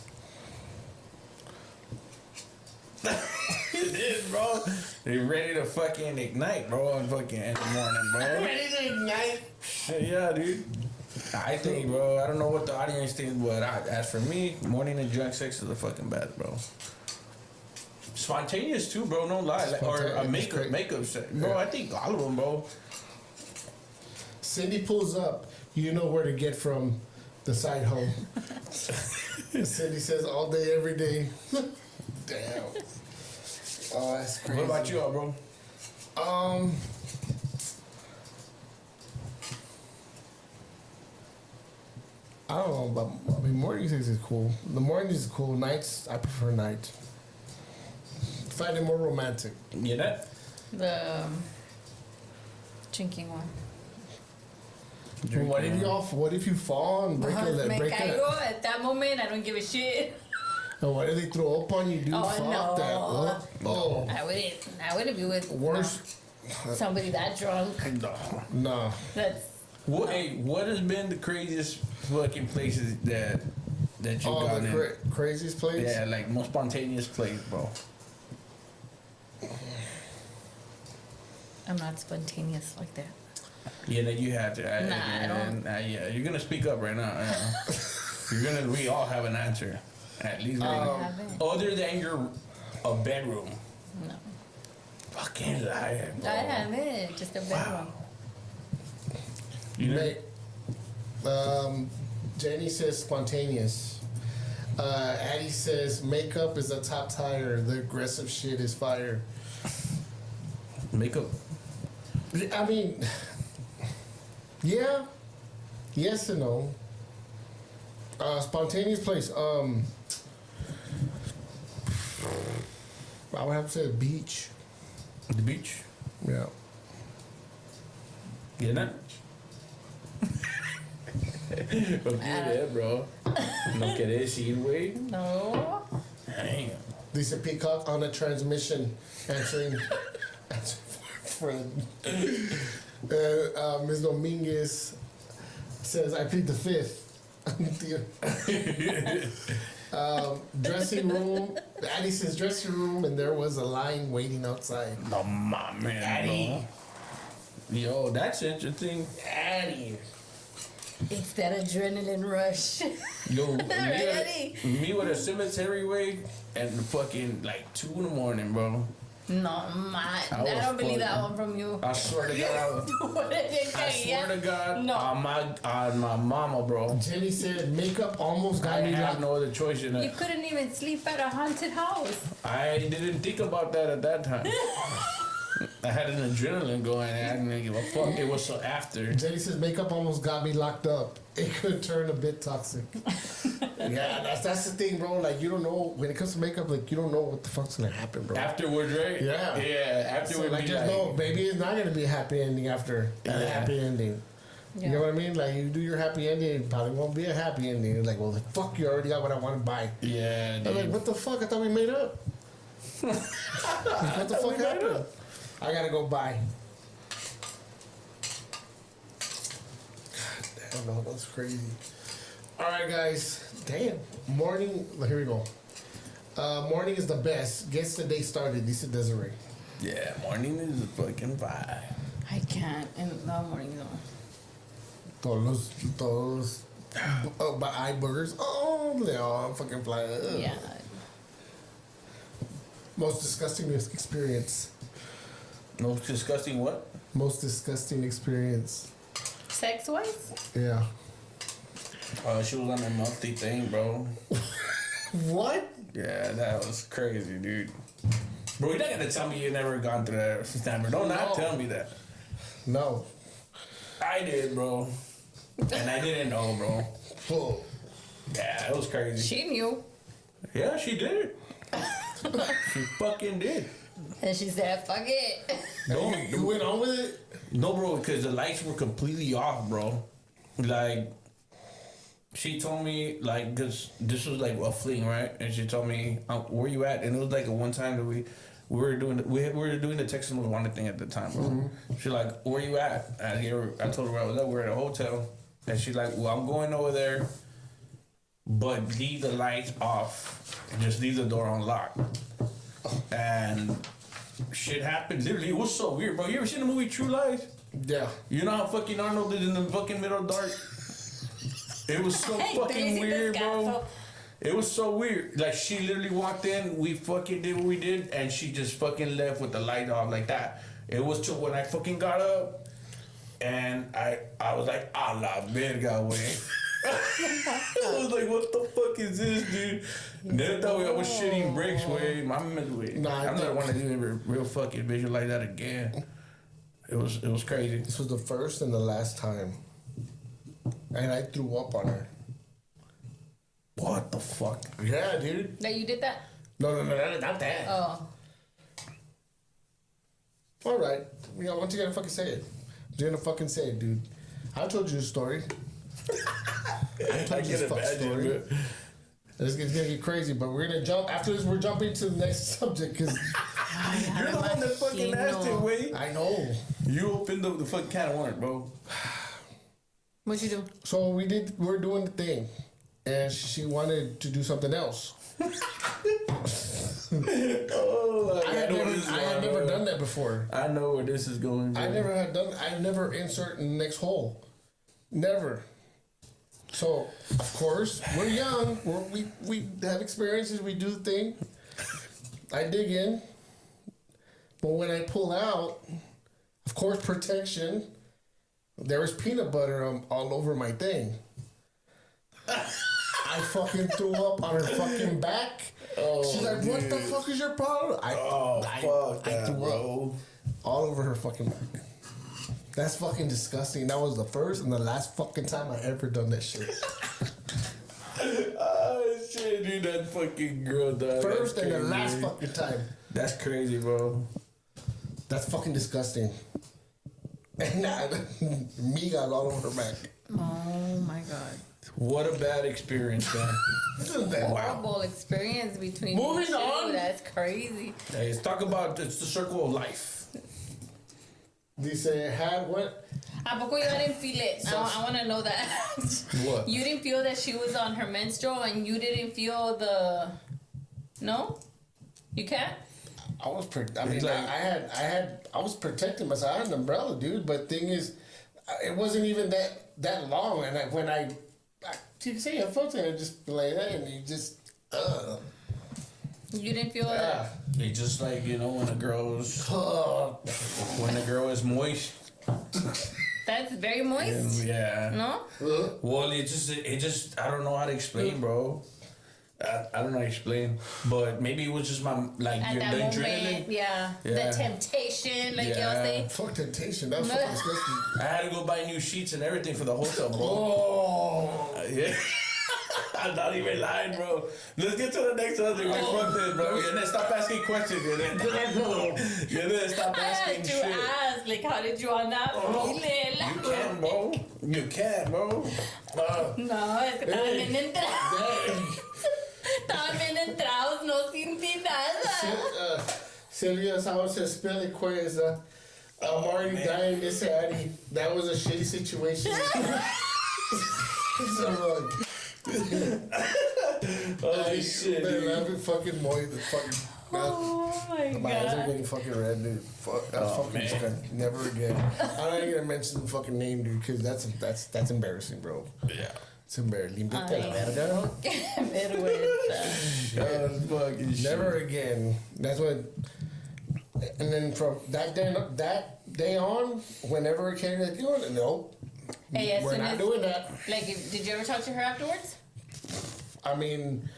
B: It is, bro. They're ready to fucking ignite, bro, in the morning, bro.
A: Ready to ignite?
B: Yeah, dude. I think, bro, I don't know what the audience thinks, but as for me, morning and drunk sex is the fucking best, bro. Spontaneous too, bro, no lie. Like, or a
A: Spontaneous,
B: makeup sex. Bro,
A: Yeah.
B: I think all of them, bro.
A: Cindy pulls up. You know where to get from the side home. Cindy says all day, every day. Damn. Oh, that's crazy.
B: What about you, bro?
A: I don't know, but I mean, morning sex is cool. The morning is cool. Nights, I prefer night. Find it more romantic.
B: You that?
C: The drinking one.
A: What if you fall and break a leg?
C: Me
A: Break
C: caigo
A: a,
C: at that moment. I don't give a shit.
A: and what if they throw up on you, dude?
C: Oh,
A: Fuck
C: no.
A: that. What? Oh,
C: I wouldn't be with
A: worse.
C: somebody that drunk.
B: No.
A: Nah.
C: That's
B: What has been the craziest fucking places that you've
A: Oh,
B: gone in?
A: the craziest place?
B: Yeah, like most spontaneous place, bro.
C: I'm not spontaneous like that.
B: Yeah, that you have to.
C: Nah, I don't.
B: Yeah, you're gonna speak up right now. We all have an answer. At least one.
C: I haven't.
B: Other than your a bedroom.
C: No.
B: Fucking liar, bro.
C: I haven't. Just a bedroom.
B: You know?
A: Jenny says spontaneous. Addie says makeup is a top tire. The aggressive shit is fire.
B: Makeup.
A: I mean, yeah, yes and no. Spontaneous place. I would have to say the beach.
B: The beach.
A: Yeah.
B: You know? Okay, bro. No querés ir, güey.
C: No.
B: Damn.
A: Lisa Peacock on a transmission answering for Ms. Dominguez says, I plead the fifth. Dressing room. Addie says dressing room, and there was a line waiting outside.
B: No, my man.
A: Addie.
B: Bro. Yo, that's interesting.
A: Addie.
C: It's that adrenaline rush.
B: Yo,
C: Ready?
B: me with a cemetery way and fucking like 2 in the morning, bro.
C: No, I
B: was
C: don't believe that
B: fucking-
C: one from you.
B: I swear to God. I swear to God.
C: No.
B: On my mama, bro.
A: Jenny said makeup almost got
B: I
A: me
B: have
A: like.
B: no other choice in
C: You
B: that.
C: couldn't even sleep at a haunted house.
B: I didn't think about that at that time. I had an adrenaline going and I didn't give a fuck. It was so after.
A: Jenny says makeup almost got me locked up. It could turn a bit toxic. Yeah, that's the thing, bro. Like, you don't know when it comes to makeup. Like, you don't know what the fuck's gonna happen, bro.
B: Afterwards, right?
A: Yeah.
B: Yeah, afterwards.
A: So, like, just know, maybe it's not gonna be a happy ending after a happy ending.
C: Yeah.
A: You know what I mean? Like, you do your happy ending, it probably won't be a happy ending. You're like, well, fuck, you already got what I want to buy.
B: Yeah, dude.
A: I'm like, what the fuck? I thought we made up. What the fuck happened? I gotta go buy. God damn, no, that's crazy. All right, guys. Damn. Morning. Here we go. Morning is the best. Gets the day started. Dice Desiree.
B: Yeah, morning is a fucking vibe.
C: I can't in the morning though.
A: Todos eye burgers. Oh, they all fucking fly. Ugh.
C: Yeah.
A: Most disgusting experience.
B: Most disgusting what?
A: Most disgusting experience.
C: Sex wise?
A: Yeah.
B: She was on a monthly thing, bro.
A: What?
B: Yeah, that was crazy, dude. Bro, you're not gonna tell me you never gone through that, Never. Don't not tell me that.
A: No.
B: I did, bro. And I didn't know, bro.
A: Full.
B: Yeah, it was crazy.
C: She knew.
B: Yeah, she did. She fucking did.
C: And she said, fuck it.
A: You went on with it?
B: No, bro, because the lights were completely off, bro. Like, she told me, like, because this was like a fling, right? And she told me, where you at? And it was like a one time that we were doing the Texas Most Wanted thing at the time, bro. Mm-hmm. She's like, where you at? And here, I told her where I was at. We're at a hotel. And she's like, well, I'm going over there, but leave the lights off and just leave the door unlocked. And shit happened. Literally, it was so weird, bro. You ever seen the movie True Lies?
A: Yeah.
B: You know how fucking Arnold is in the fucking middle dark? It was so fucking weird, bro. It was so weird. Like, she literally walked in, we fucking did what we did, and she just fucking left with the light off like that. It was till when I fucking got up, and I was like, a la verga, way. I was like, what the fuck is this, dude? And then I thought I was shitting bricks, way. I'm not want to do a real fucking visual like that again. It was crazy.
A: This was the first and the last time. And I threw up on her.
B: What the fuck?
A: Yeah, dude.
C: That you did that?
A: No, not that.
C: Oh.
A: All right. You know, once you gotta fucking say it. You're gonna fucking say it, dude. I told you the story. I told you this fucking story. It's gonna get crazy, but we're gonna jump. After this, we're jumping to the next subject, because
B: you're the one that fucking asked it, Wade.
A: I know.
B: You opened the fucking can of worms, bro.
C: What'd you do?
A: So we're doing the thing, and she wanted to do something else.
B: Oh,
A: I had never done that before.
B: I know where this is going.
A: I never insert in the next hole. Never. So, of course, we're young. We have experiences. We do the thing. I dig in. But when I pull out, of course, protection, there was peanut butter all over my thing. I fucking threw up on her fucking back. Oh, she's like, what the fuck is your problem? I threw up all over her fucking back. That's fucking disgusting. That was the first and the last fucking time I ever done that shit.
B: Oh shit, dude, that fucking girl died.
A: First and the last fucking time.
B: That's crazy, bro.
A: That's fucking disgusting. And now, me got all over her back.
C: Oh my god.
B: What a bad experience, man.
C: Horrible experience between
A: Moving
C: you two.
A: on.
C: That's crazy.
B: Hey, let's talk about it's the circle of life.
A: Dice, had what?
C: ¿A poco you didn't feel it? I want to know that.
B: What?
C: You didn't feel that she was on her menstrual and you didn't feel the... No? You can't?
A: I was I was protecting myself. I had an umbrella, dude. But thing is, it wasn't even that long. And when I you can see a photo, I just lay there and you just
C: You didn't feel it?
B: It's just like, you know, when a girl is moist.
C: That's very moist.
B: Yeah.
C: No?
B: Well, it just I don't know how to explain, bro. I don't know how to explain, but maybe it was just my like
C: At
B: your
C: that
B: the
C: moment,
B: adrenaline.
C: yeah,
B: Yeah.
C: the temptation, like
B: Yeah.
C: y'all say.
A: Fuck temptation. That was fucking disgusting.
B: I had to go buy new sheets and everything for the hotel, bro.
A: Oh.
B: Yeah. I'm not even lying, bro. Let's get to the next subject. Like, fuck this, bro. And then stop asking questions. And then stop
C: I
B: asking
C: had to
B: shit.
C: ask, like, how did you all not feel it?
B: You can, bro. You can, bro.
C: No, es que estaban bien entrados. Estaban bien entrados, no sentí nada.
A: Sylvia's house says Spiliqueza. I'm already dying this Addy. That was a shitty situation. So,
B: Holy shit,
A: man,
B: dude.
A: I've been fucking moist.
C: Oh my
A: My eyes are
C: god.
A: getting fucking red, dude. Fuck, that's fucking
B: man.
A: disgusting. Never again. I'm not even gonna mention the fucking name, dude, because that's embarrassing, bro.
B: Yeah.
A: It's embarrassing. Límpiate la
C: Ay,
A: verga.
C: qué vergüenza.
B: Fucking shit.
A: Never again. That's what. And then from that day on, whenever it came to doing it, nope.
C: Hey, as
A: We're
C: soon
A: not
C: as-
A: doing that.
C: Like, did you ever talk to her afterwards?
A: I mean,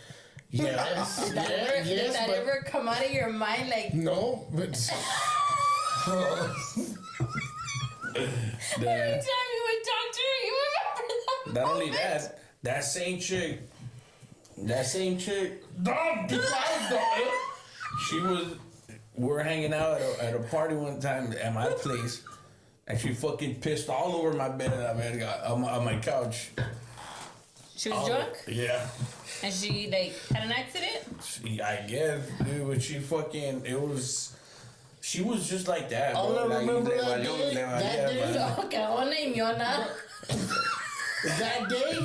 A: yes,
C: Did that, did that
A: but
C: ever come out of your mind? Like,
A: no, but
C: every time you would talk to her, you remember that
B: Not only
C: moment?
B: that, that same chick, she was, we were hanging out at a party one time at my place, and she fucking pissed all over my bed, on my couch.
C: She was drunk,
B: Yeah.
C: and she like had an accident.
B: I guess, dude, but she was just like that,
A: All
B: bro.
A: I
B: Like,
A: remember
B: le
A: that
B: valió-
A: day-
B: le valía,
A: that day-
B: man.
C: Oh, cabrón, y Miona.
A: that day,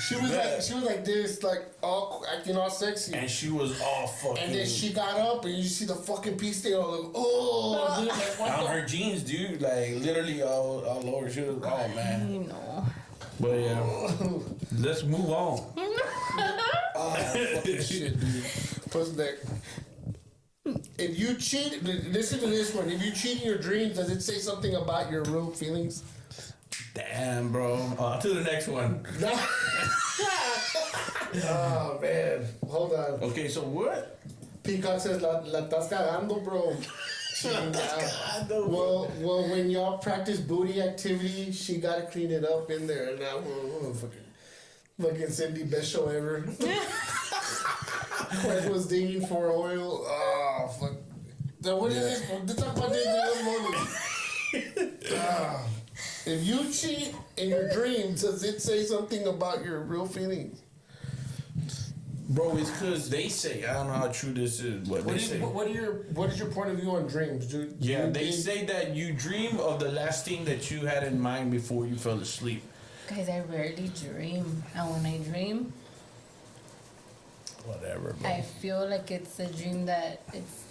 A: she was like this, like all acting all sexy.
B: And she was all fucking.
A: And then she got up, and you see the fucking pee stain all over. Oh, dude, like, what
B: on
A: the?
B: her jeans, dude, like literally all over. She was, oh man.
C: You know.
B: But yeah, let's move on.
A: Oh, fucking shit, dude. What's that? If you cheat, listen to this one. If you cheat in your dreams, does it say something about your real feelings?
B: Damn, bro. To the next one.
A: Oh, man. Hold on.
B: Okay, so what?
A: Peacock says, la estás cagando, bro. Well, when y'all practice booty activity, she gotta clean it up in there. And now, fucking Cindy, best show ever. Quest was digging for oil. Oh, fuck. So what is this? Let's talk about this this morning. If you cheat in your dreams, does it say something about your real feelings?
B: Bro, it's because they say, I don't know how true this is, but they say.
A: What is your point of view on dreams, dude?
B: Yeah,
A: You
B: they
A: think-
B: say that you dream of the last thing that you had in mind before you fell asleep.
C: Guys, I rarely dream. And when I dream,
B: Whatever, bro.
C: I feel like it's a dream that it's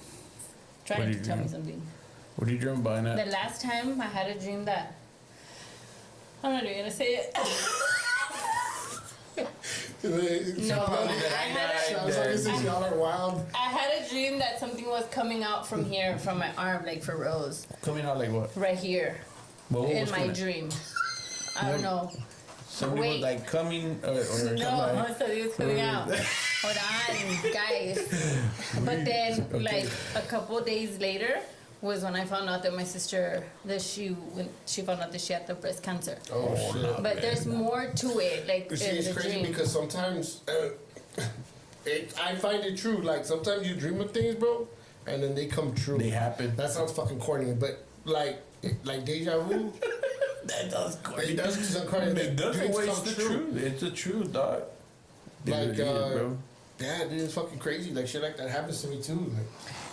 B: What
C: trying
B: do
C: to
B: you
C: tell me
B: dream?
C: something.
B: What are you dreaming about
C: The
B: that?
C: last time I had a dream that I'm not even gonna say it. No, I
A: Sounds like this is y'all are wild.
C: had a dream that something was coming out from here, from my arm, like for Rose,
B: Coming out like what?
C: right here,
B: What
C: in
B: was
C: my
B: coming?
C: dream. I don't know.
B: Somebody was
C: Wait.
B: like coming or something
C: No,
B: like.
C: something was coming out. Hold on, guys. But then, like a couple days later, was when I found out that my sister, when she found out that she had the breast cancer.
A: Oh, shit.
C: But there's more to it, like
A: You see,
C: in
A: it's
C: the
A: crazy
C: dream.
A: because sometimes I find it true. Like sometimes you dream of things, bro, and then they come true.
B: They happen.
A: That sounds fucking corny, but like deja vu.
B: That does
A: It does sound corny.
B: It doesn't
A: Dreams
B: waste
A: come
B: the
A: true.
B: truth. It's the truth, dog.
A: Like,
B: Dude, yeah, bro.
A: yeah, dude, it's fucking crazy. Like shit like that happens to me too.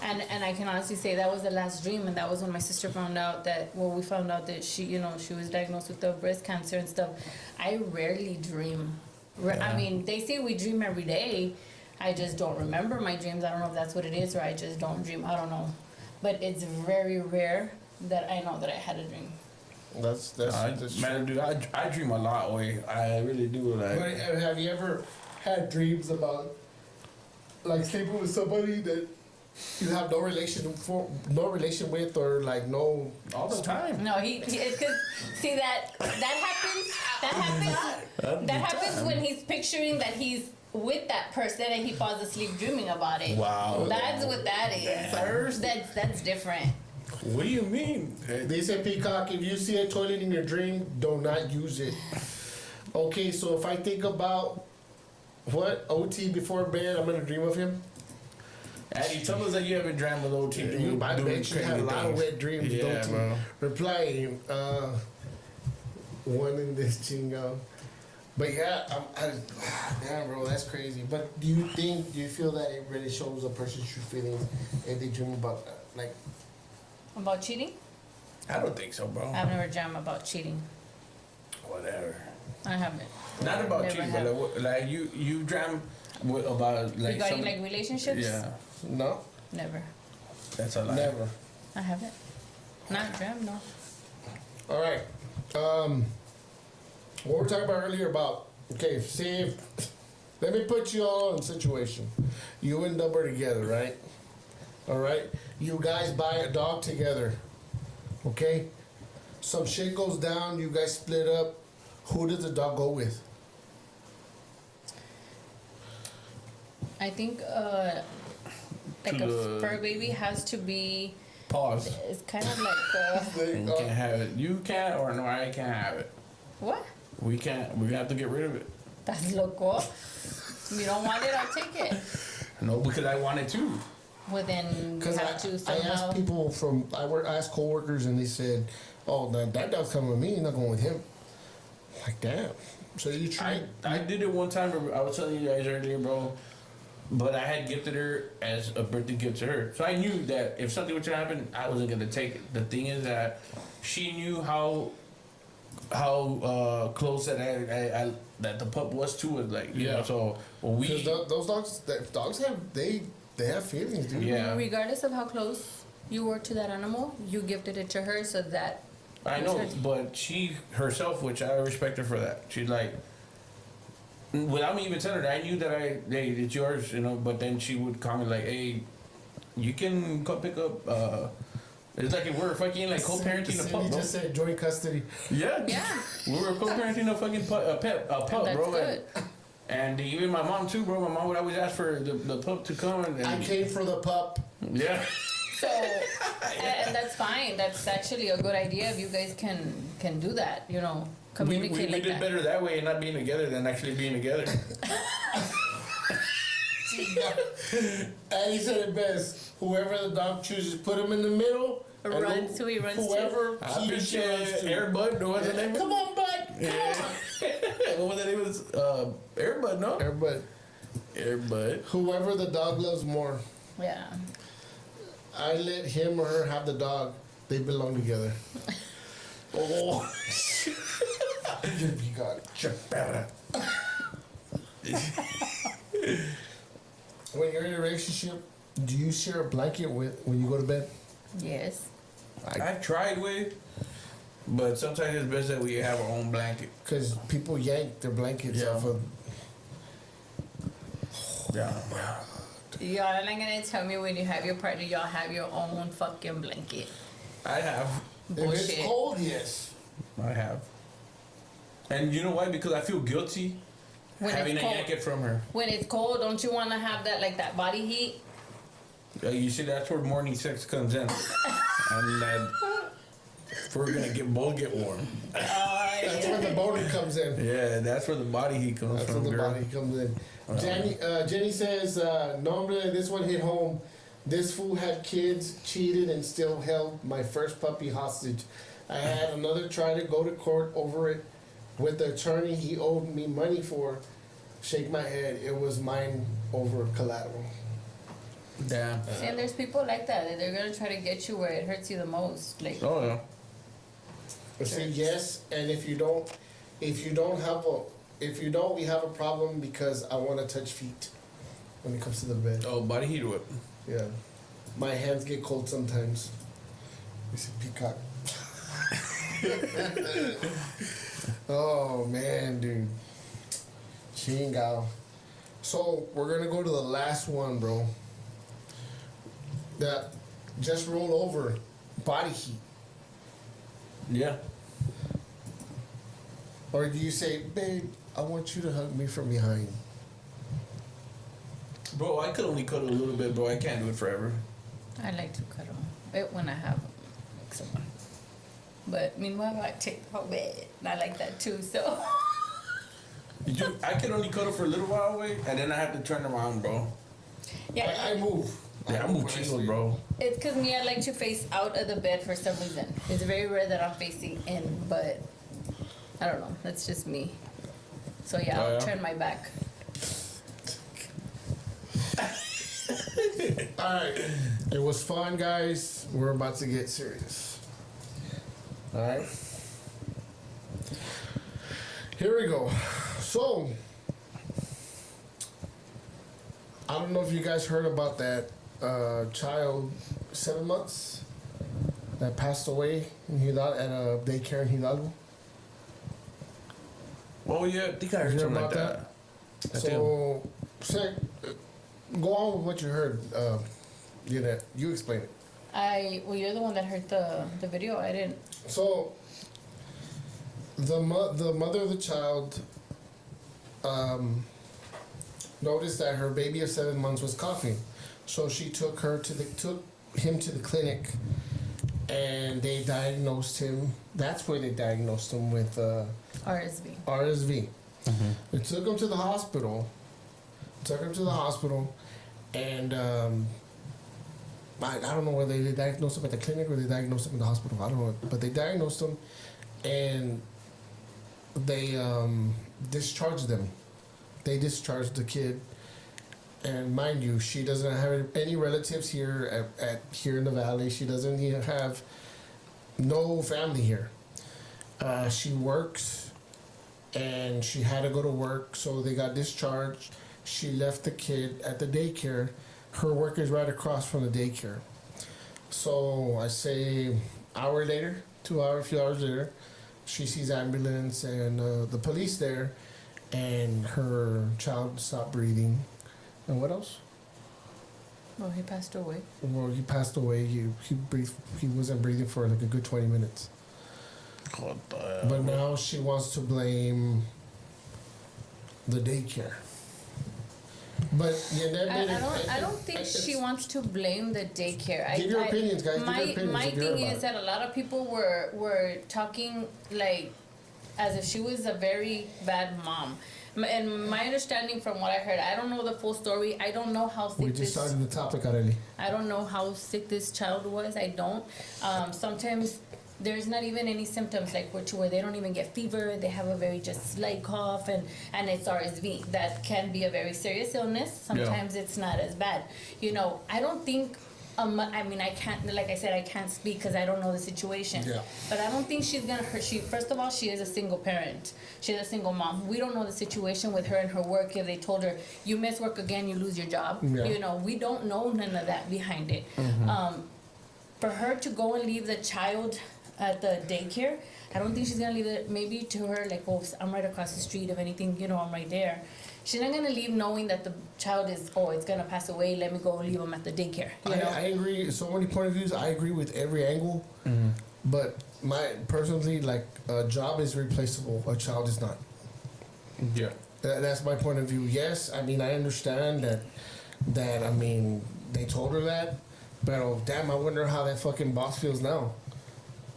A: Like,
C: And I can honestly say that was the last dream, and that was when my sister found out that, well, we found out that she was diagnosed with the breast cancer and stuff. I rarely dream. I mean, they say we dream every day. I just don't remember my dreams. I don't know if that's what it is, or I just don't dream. I don't know. But it's very rare that I know that I had a dream.
A: that's
B: Man, dude, I dream a lot, way. I really do.
A: But
B: Like,
A: have you ever had dreams about like sleeping with somebody that you have no relation with, or like no?
B: all the time.
C: No, it's because that happens. That happens when he's picturing that he's with that person and he falls asleep dreaming about it.
B: Wow.
C: That's what that is. That's different.
B: What do you mean?
A: They said, Peacock, if you see a toilet in your dream, do not use it. Okay, so if I think about what OT before bed, I'm gonna dream of him.
B: Addy, tell us that you haven't dreamt with OT.
A: You, I bet you had a lot of wet dreams.
B: Yeah,
A: OT.
B: bro.
A: Reply, one in this chingo. But yeah, damn, bro, that's crazy. But do you feel that it really shows a person's true feelings if they dream about like?
C: About cheating?
B: I don't think so, bro.
C: I've never dreamt about cheating.
B: Whatever.
C: I haven't.
B: Not about
C: Never
B: cheating,
C: have.
B: but like you dream about like
C: Regarding
B: some,
C: like relationships?
B: yeah.
A: No,
C: Never.
B: That's a lie.
A: never.
C: I haven't. Not dreamt, no.
A: All right. What we were talking about earlier about, okay, see if, let me put you all in a situation. You and Dub are together, right? All right? You guys buy a dog together, okay? Some shit goes down, you guys split up. Who does the dog go with?
C: I think like
B: To
C: a
B: the-
C: fur baby has to be.
B: Pause.
C: It's kind of like
B: You can't have it. You can't, or no, I can't have it.
C: what?
B: We can't. We're gonna have to get rid of it.
C: That's loco. You don't want it, I'll take it.
B: No, because I want it too.
C: Well then you
A: Because
C: have to
A: I
C: somehow.
A: asked people I asked coworkers and they said, oh, that dog's coming with me, you're not going with him. Like, damn. So you try.
B: I did it one time. I was telling you guys earlier, bro. But I had gifted her as a birthday gift to her, so I knew that if something were to happen, I wasn't gonna take it. The thing is that she knew how close that that the pup was to it, like you know. So when we
A: Because those dogs have feelings, dude.
B: yeah,
C: Regardless of how close you were to that animal, you gifted it to her so that.
B: I know, but she herself, which I respect her for that. She's like, without me even telling her, I knew that hey, it's yours, you know. But then she would comment like, hey, you can come pick up. It's like if we're fucking like co-parenting a
A: Cindy
B: pup, bro.
A: just said joint custody.
B: Yeah,
C: Yeah.
B: we were co-parenting a fucking pup,
C: That's
B: bro.
C: good.
B: And even my mom too, bro. My mom would always ask for the pup to come and
A: I came for the pup.
B: yeah.
C: So, and that's fine. That's actually a good idea if you guys can do that. You know,
B: We
C: communicate like
B: did
C: that.
B: better that way and not being together than actually being together.
A: And he said it best. Whoever the dog chooses, put him in the middle. and
C: Runs who he runs to.
A: Whoever
B: I
A: he runs
B: appreciate
A: to.
B: Air Bud. What was the name?
A: Come on, bud. Come
B: What was the name of this? Air Bud, no?
A: on. Everybody.
B: Air Bud.
A: Whoever the dog loves more,
C: Yeah.
A: I let him or her have the dog. They belong together.
B: Oh.
A: You got it. When you're in a relationship, do you share a blanket when you go to bed?
C: Yes.
B: I've tried with, but sometimes it's best that we have our own blanket.
A: Because people yank their blankets
B: Yeah.
A: off of.
B: Yeah.
C: Y'all are not gonna tell me when you have your partner, y'all have your own fucking blanket.
B: I have.
A: If
C: Bullshit.
A: it's cold, yes.
B: I have. And you know why? Because I feel guilty
C: When
B: having
C: it's
B: to
C: cold.
B: yank it from her.
C: When it's cold, don't you want to have that like that body heat?
B: You see, that's where morning sex comes in. And we're gonna both get warm.
A: That's where the boner comes in.
B: Yeah, that's where the body heat comes
A: That's
B: from,
A: where the
B: girl.
A: body comes in. Jenny says, normally this one hit home. This fool had kids, cheated, and still held my first puppy hostage. I had another try to go to court over it with the attorney he owed me money for. Shake my head. It was mine over collateral.
B: Damn.
C: See, and there's people like that. They're gonna try to get you where it hurts you the most. Like,
B: Oh yeah.
A: I say yes, and if you don't, we have a problem because I want to touch feet when it comes to the bed.
B: Oh, body heat whip.
A: Yeah. My hands get cold sometimes. You see peacock. Oh man, dude. Chingao. So we're gonna go to the last one, bro. That just roll over. Body heat.
B: Yeah.
A: Or do you say, babe, I want you to hug me from behind?
B: Bro, I could only cuddle a little bit, bro. I can't do it forever.
C: I like to cuddle it when I have someone. But meanwhile, I take the whole bed. And I like that too, so.
B: I can only cuddle for a little while away, and then I have to turn around, bro.
C: Yeah,
A: I move.
B: Yeah, I move chill, bro.
C: it's because me, I like to face out of the bed for some reason. It's very rare that I'm facing in, but I don't know. That's just me. So yeah,
B: Oh,
C: I'll
B: yeah?
C: turn my back.
A: Alright. It was fun, guys. We're about to get serious. Alright. Here we go. So, I don't know if you guys heard about that child, 7 months, that passed away in Hidalgo, at a daycare in Hidalgo.
B: Oh, yeah, I think I heard
A: You heard
B: something like
A: about
B: that.
A: So, go on with what you heard. You explain it.
C: Well, you're the one that heard the video. I didn't.
A: So, the mother of the child noticed that her baby of 7 months was coughing, so she took him to the clinic, and they diagnosed him. That's where they diagnosed him with
C: RSV.
A: RSV. They took him to the hospital. And I don't know whether they diagnosed him at the clinic or they diagnosed him in the hospital. I don't know, but they diagnosed him, and they discharged them. They discharged the kid, and mind you, she doesn't have any relatives here here in the valley. She doesn't even have no family here. She works, and she had to go to work, so they got discharged. She left the kid at the daycare. Her work is right across from the daycare. So I say hour later, a few hours later, she sees ambulance and the police there, and her child stopped breathing. And what else?
C: Well, he passed away.
A: Well, he passed away. He wasn't breathing for like a good 20 minutes.
B: What the
A: But now she wants to blame the daycare. But
C: I don't think she wants to blame the daycare.
A: Give your opinions, guys. Give
C: My
A: your opinions if you heard
C: thing
A: about
C: is
A: it.
C: that a lot of people were talking like as if she was a very bad mom. And my understanding from what I heard, I don't know the full story. I don't know how
A: We
C: sick
A: just
C: this.
A: started the topic, Arely.
C: I don't know how sick this child was. I don't. Sometimes there's not even any symptoms like where they don't even get fever. They have a very just slight cough, and it's RSV. That can be a very serious illness. Sometimes it's not as bad. I don't think. I can't, like I said, I can't speak because I don't know the situation.
A: Yeah.
C: But I don't think she's gonna hurt. First of all, she is a single parent. She's a single mom. We don't know the situation with her and her work. If they told her you miss work again, you lose your job.
A: Yeah.
C: We don't know none of that behind it. For her to go and leave the child at the daycare, I don't think she's gonna leave it. Maybe to her like, oh, I'm right across the street. If anything, I'm right there. She's not gonna leave knowing that the child is, it's gonna pass away. Let me go leave him at the daycare.
A: I agree. So many point of views. I agree with every angle. But personally, like, a job is replaceable. A child is not.
B: Yeah.
A: That's my point of view. Yes, I understand that they told her that, but damn, I wonder how that fucking boss feels now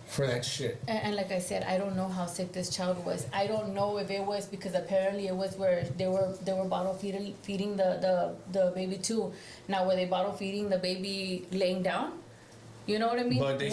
A: for that shit.
C: And like I said, I don't know how sick this child was. I don't know if it was because apparently it was where they were bottle feeding the baby too. Now, were they bottle feeding the baby laying down? You know what I mean?
B: But they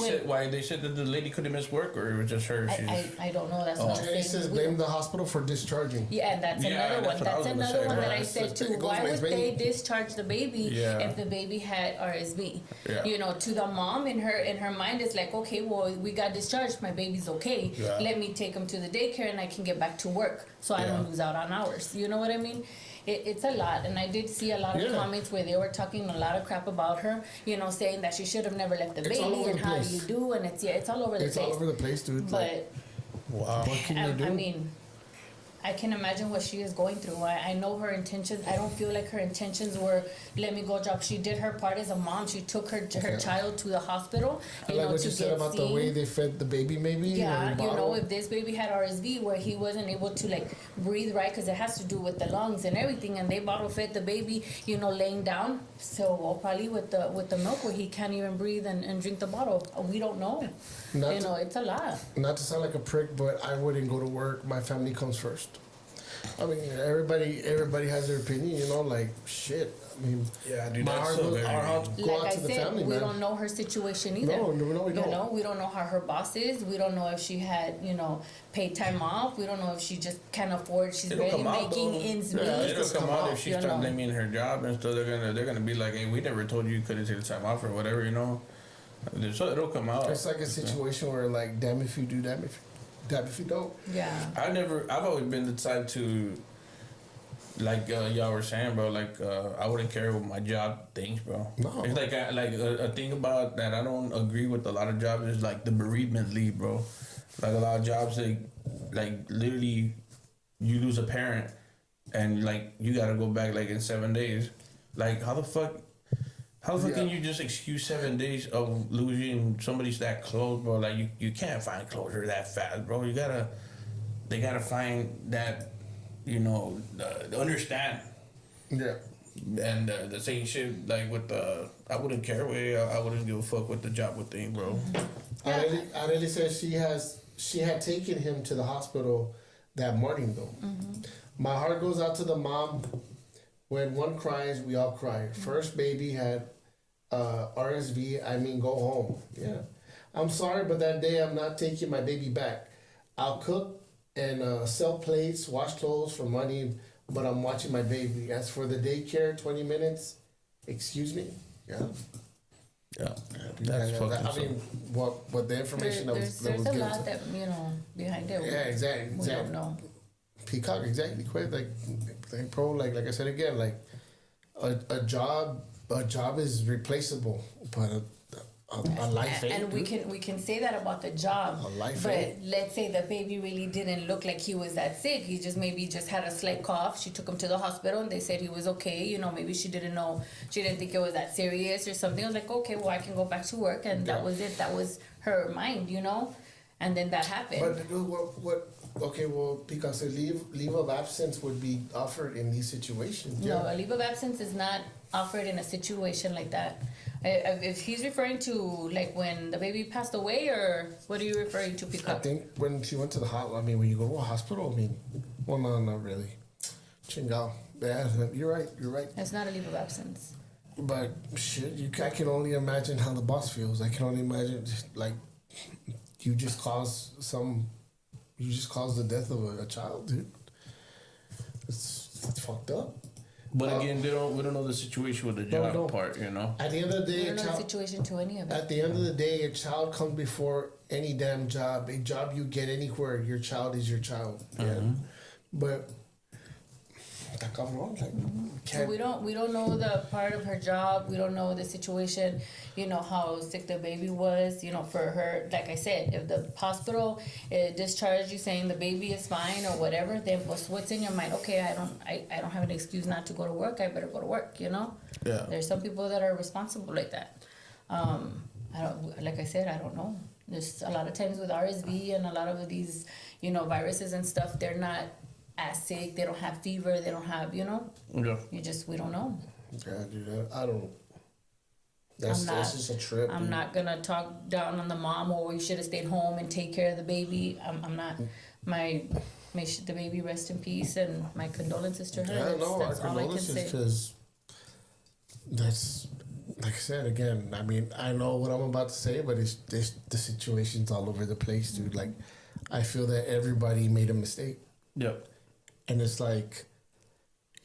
B: said that the lady couldn't miss work, or it was just her.
C: I don't know. That's what I'm
A: Jay
C: saying.
A: says blame the hospital for discharging.
C: Yeah, and that's
B: Yeah,
C: another one.
B: that's what I was
C: That's
B: gonna
C: another
B: say,
C: one that
B: right.
C: I said too.
A: It goes
C: Why
A: with
C: would
A: many-
C: they discharge the baby
B: Yeah.
C: if the baby had RSV?
B: Yeah.
C: To the mom in her mind it's like, okay, well, we got discharged, my baby's okay.
B: Yeah.
C: Let me take him to the daycare and I can get back to work, so I don't
B: Yeah.
C: lose out on hours. You know what I mean? It's a lot, and I did see a lot of
A: Yeah.
C: comments where they were talking a lot of crap about her. Saying that she should have never left the
A: It's all
C: baby,
A: over
C: and
A: the
C: how do
A: place.
C: you do? And it's all over the
A: It's
C: place.
A: all over the place, dude.
C: But
A: What can you do?
C: I can imagine what she is going through. I know her intentions. I don't feel like her intentions were let me go drop. She did her part as a mom. She took her child to the hospital.
A: I like what you said about the way they fed the baby, maybe.
C: Yeah, you know, if this baby had RSV where he wasn't able to like breathe right because it has to do with the lungs and everything, and they bottle fed the baby, you know, laying down. So well, probably with the milk where he can't even breathe and drink the bottle. We don't know. It's a lot.
A: Not to sound like a prick, but I wouldn't go to work. My family comes first. I mean, everybody has their opinion, you know, like, shit. I mean,
B: yeah, dude,
A: my heart goes out
C: Like
A: to
C: I
A: the
C: said,
A: family,
C: we
A: man.
C: don't know her situation either.
A: No, we don't.
C: You know, we don't know how her boss is. We don't know if she had, you know, paid time off. We don't know if she just can't afford. She's barely making ends meet.
B: Yeah, it'll come out if she
C: you
B: starts
C: know.
B: blaming her job and stuff. They're gonna be like, hey, we never told you couldn't take the time off or whatever, you know. So it'll come out.
A: It's like a situation where, like, damn if you do, damn if you don't.
C: Yeah.
B: I've always been the type to, like y'all were saying, bro. Like I wouldn't care what my job thinks, bro.
A: No.
B: It's like a thing about that I don't agree with a lot of jobs is like the bereavement leave, bro. Like a lot of jobs, like literally, you lose a parent, and like you gotta go back like in 7 days. Like how the fuck can you just excuse 7 days of losing somebody's that close, bro? Like you can't find closure that fast, bro. They gotta find that, you know, understand.
A: Yeah.
B: And the same shit like with the I wouldn't care way. I wouldn't give a fuck what the job would think, bro.
A: Adelie says she had taken him to the hospital that morning though. Mm-hmm. My heart goes out to the mom. When one cries, we all cry. First baby had RSV. I mean, go home. Yeah. I'm sorry, but that day I'm not taking my baby back. I'll cook and sell plates, wash clothes for money, but I'm watching my baby. As for the daycare, 20 minutes, excuse me? Yeah.
B: Yeah. That's fucking
A: I mean, what the information that was
C: there's
A: given
C: a lot
A: to-
C: that, you know, behind it.
A: Yeah, exactly.
C: We don't know.
A: Peacock, exactly. Quit like bro, like I said again, like a job is replaceable, but a life ain't.
C: And we can say that about the job.
A: A life
C: but
A: ain't.
C: let's say the baby really didn't look like he was that sick. He just maybe just had a slight cough. She took him to the hospital and they said he was okay. You know, maybe she didn't think it was that serious or something. I was like, okay, well I can go back to work, and that was it. That was her mind, you know. And then that happened.
A: But what? Okay, well, because a leave of absence would be offered in these situations.
C: No,
A: Yeah.
C: a leave of absence is not offered in a situation like that. If he's referring to like when the baby passed away, or what are you referring to, Peacock?
A: I think when she went to the hospital, I mean, when you go to a hospital, I mean, well, no, not really. Chingao. Yeah, you're right.
C: It's not a leave of absence.
A: But shit, I can only imagine how the boss feels. I can only imagine, like, you just caused the death of a child, dude. It's fucked up.
B: But again, we don't know the situation with the job part, you know.
A: At the end of the day,
C: We don't know the situation to any of it.
A: At the end of the day, a child comes before any damn job. A job you get anywhere, your child is your child. Yeah. But
C: So we don't know the part of her job. We don't know the situation. You know how sick the baby was. You know, for her, like I said, if the hospital discharged you saying the baby is fine or whatever, then what's in your mind? Okay, I don't have an excuse not to go to work. I better go to work. You know.
B: Yeah.
C: There's some people that are responsible like that. Like I said, I don't know. There's a lot of times with RSV and a lot of these, you know, viruses and stuff. They're not as sick, they don't have fever, they don't have, you know.
B: Yeah.
C: We don't know.
A: Yeah, dude, I don't. That's just a trip.
C: I'm
A: dude.
C: not gonna talk down on the mom or you should have stayed home and take care of the baby. I'm not. May the baby rest in peace, and my condolences to her.
A: Yeah, no,
C: that's
A: our
C: all I can
A: condolences,
C: say.
A: because that's, like I said again. I mean, I know what I'm about to say, but it's the situation's all over the place, dude. Like, I feel that everybody made a mistake.
B: Yep.
A: And it's like,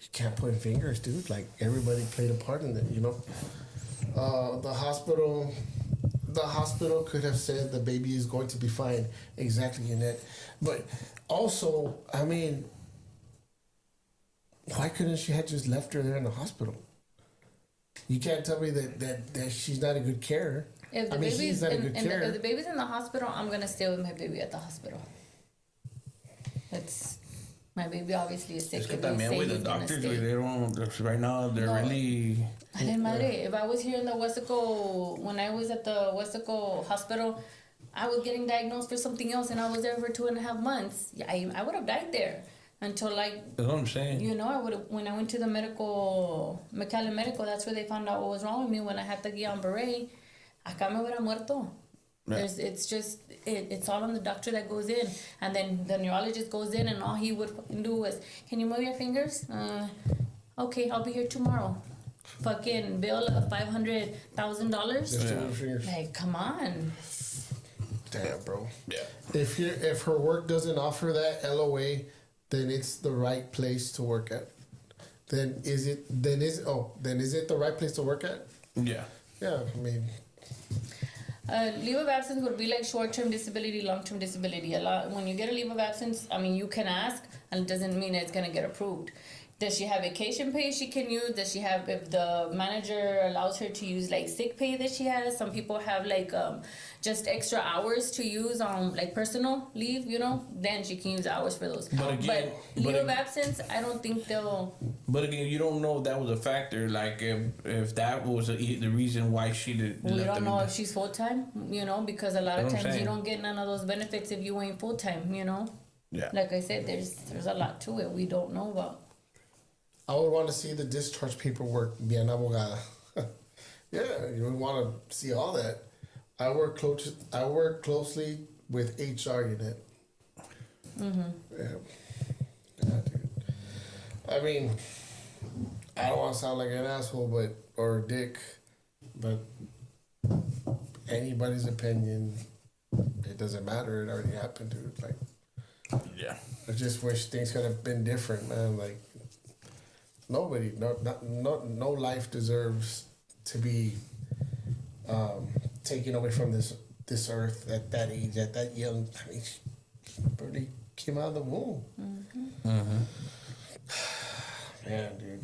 A: you can't point fingers, dude. Like, everybody played a part in it, you know? The hospital could have said the baby is going to be fine. Exactly, Annette. But also, I mean, why couldn't she have just left her there in the hospital? You can't tell me that she's not a good carer.
C: If the baby's if the baby's in the hospital, I'm gonna stay with my baby at the hospital. That's My baby obviously is sick.
B: Es que
C: If they
B: también
C: say
B: with the
C: he's gonna
B: doctors,
C: stay.
B: they don't, right now, they're
C: No.
B: really...
C: Ay, madre, if I was here in the Westaco, when I was at the Westaco hospital, I was getting diagnosed for something else and I was there for 2.5 months. Yeah, I would have died there until like,
B: That's what I'm saying.
C: you know, I would have, when I went to the McAllen Medical, that's where they found out what was wrong with me when I had the Guillain-Barré. Acá me hubiera muerto.
B: Yeah.
C: It's just, it's all on the doctor that goes in. And then the neurologist goes in and all he would fucking do was, can you move your fingers? Okay, I'll be here tomorrow. Fucking bill of $500,000. Like, come on.
A: Damn, bro.
B: Yeah.
A: If her work doesn't offer that LOA, then it's the right place to work at. Then is it the right place to work at?
B: Yeah.
A: Yeah, I mean,
C: Leave of absence would be like short-term disability, long-term disability. A lot when you get a leave of absence, I mean, you can ask, and it doesn't mean it's gonna get approved. Does she have vacation pay she can use? Does she have, if the manager allows her to use like sick pay that she has? Some people have like just extra hours to use on like personal leave, you know? Then she can use hours for those.
B: But again-
C: leave of absence, I don't think they'll.
B: But again, you don't know if that was a factor. Like if that was the reason why she did.
C: We don't know if she's full time, you know, because a lot of
B: That's what I'm
C: times you
B: saying.
C: don't get none of those benefits if you ain't full time, you know.
B: Yeah.
C: Like I said, there's a lot to it we don't know about.
A: I would want to see the discharge paperwork, bien abogada. Yeah, you would want to see all that. I work closely with HR unit. Yeah. Yeah, dude. I mean, I don't want to sound like an asshole, or a dick, but anybody's opinion, it doesn't matter. It already happened, dude. Like,
B: Yeah.
A: I just wish things could have been different, man. Like, nobody, no life deserves to be taken away from this earth at that age, at that young. I mean, she barely came out of the womb. Man, dude.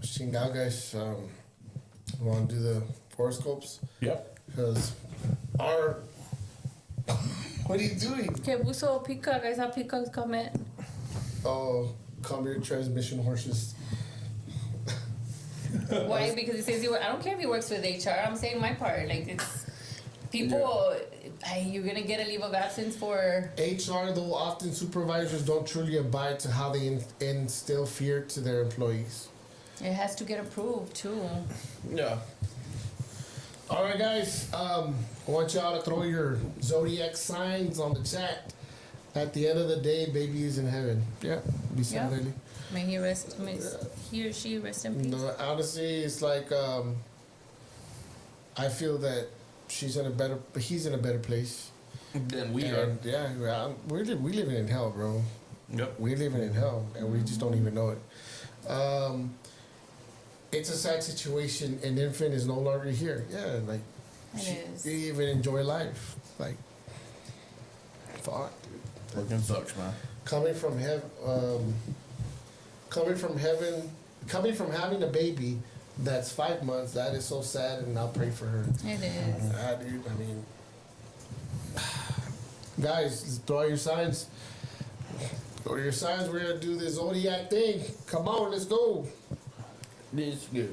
A: Chingao, guys. Want to do the horoscopes?
B: Yep.
A: Because our. What are you doing?
C: Que puso Peacock, I saw Peacock's comment.
A: Oh, come your transmission horses.
C: Why? Because it says I don't care if he works with HR. I'm saying my part. Like it's people. You're gonna get a leave of absence for.
A: HR, though, often supervisors don't truly abide to how they instill fear to their employees.
C: It has to get approved too.
B: Yeah.
A: All right, guys. I want y'all to throw your zodiac signs on the chat. At the end of the day, baby is in heaven. Yeah, be sad,
C: Yeah.
A: really.
C: May he rest. May he or she rest in peace.
A: No, honestly, it's like I feel that he's in a better place.
B: Then we
A: And, yeah, we living in hell, bro.
B: Yep.
A: We living in hell, and we just don't even know it. It's a sad situation. An infant is no longer here. Yeah, like
C: It is.
A: you even enjoy life. Like, fuck, dude.
B: Fucking sucks, man.
A: Coming from having a baby that's 5 months. That is so sad, and I'll pray for her.
C: It is.
A: Dude, I mean, guys, throw out your signs. Throw your signs. We're gonna do this zodiac thing. Come on, let's go.
B: Let's go.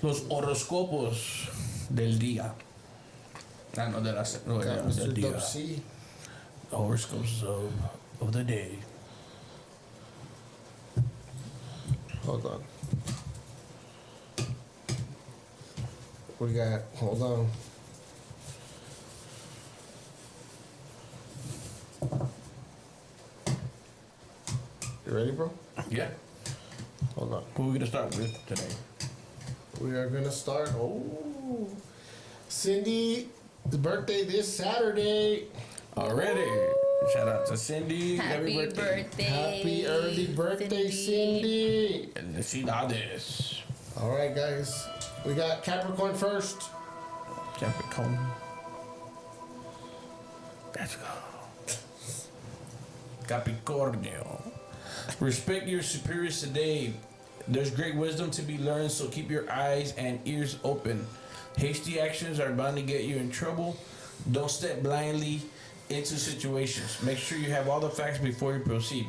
B: Los horóscopos del día. Ah, no, del
A: Mr.
B: día.
A: Dub C.
B: The horoscopes of the day.
A: Hold on. We got. Hold on. You ready, bro?
B: Yeah.
A: Hold on.
B: Who are we gonna start with today?
A: We are gonna start. Oh, Cindy's birthday this Saturday.
B: Already. Shout out to Cindy.
C: Happy birthday.
A: Happy early birthday, Cindy.
B: Felicidades.
A: All right, guys. We got Capricorn first.
B: Capricorn. Let's go. Capricornio. Respect your superiors today. There's great wisdom to be learned, so keep your eyes and ears open. Hasty actions are bound to get you in trouble. Don't step blindly into situations. Make sure you have all the facts before you proceed.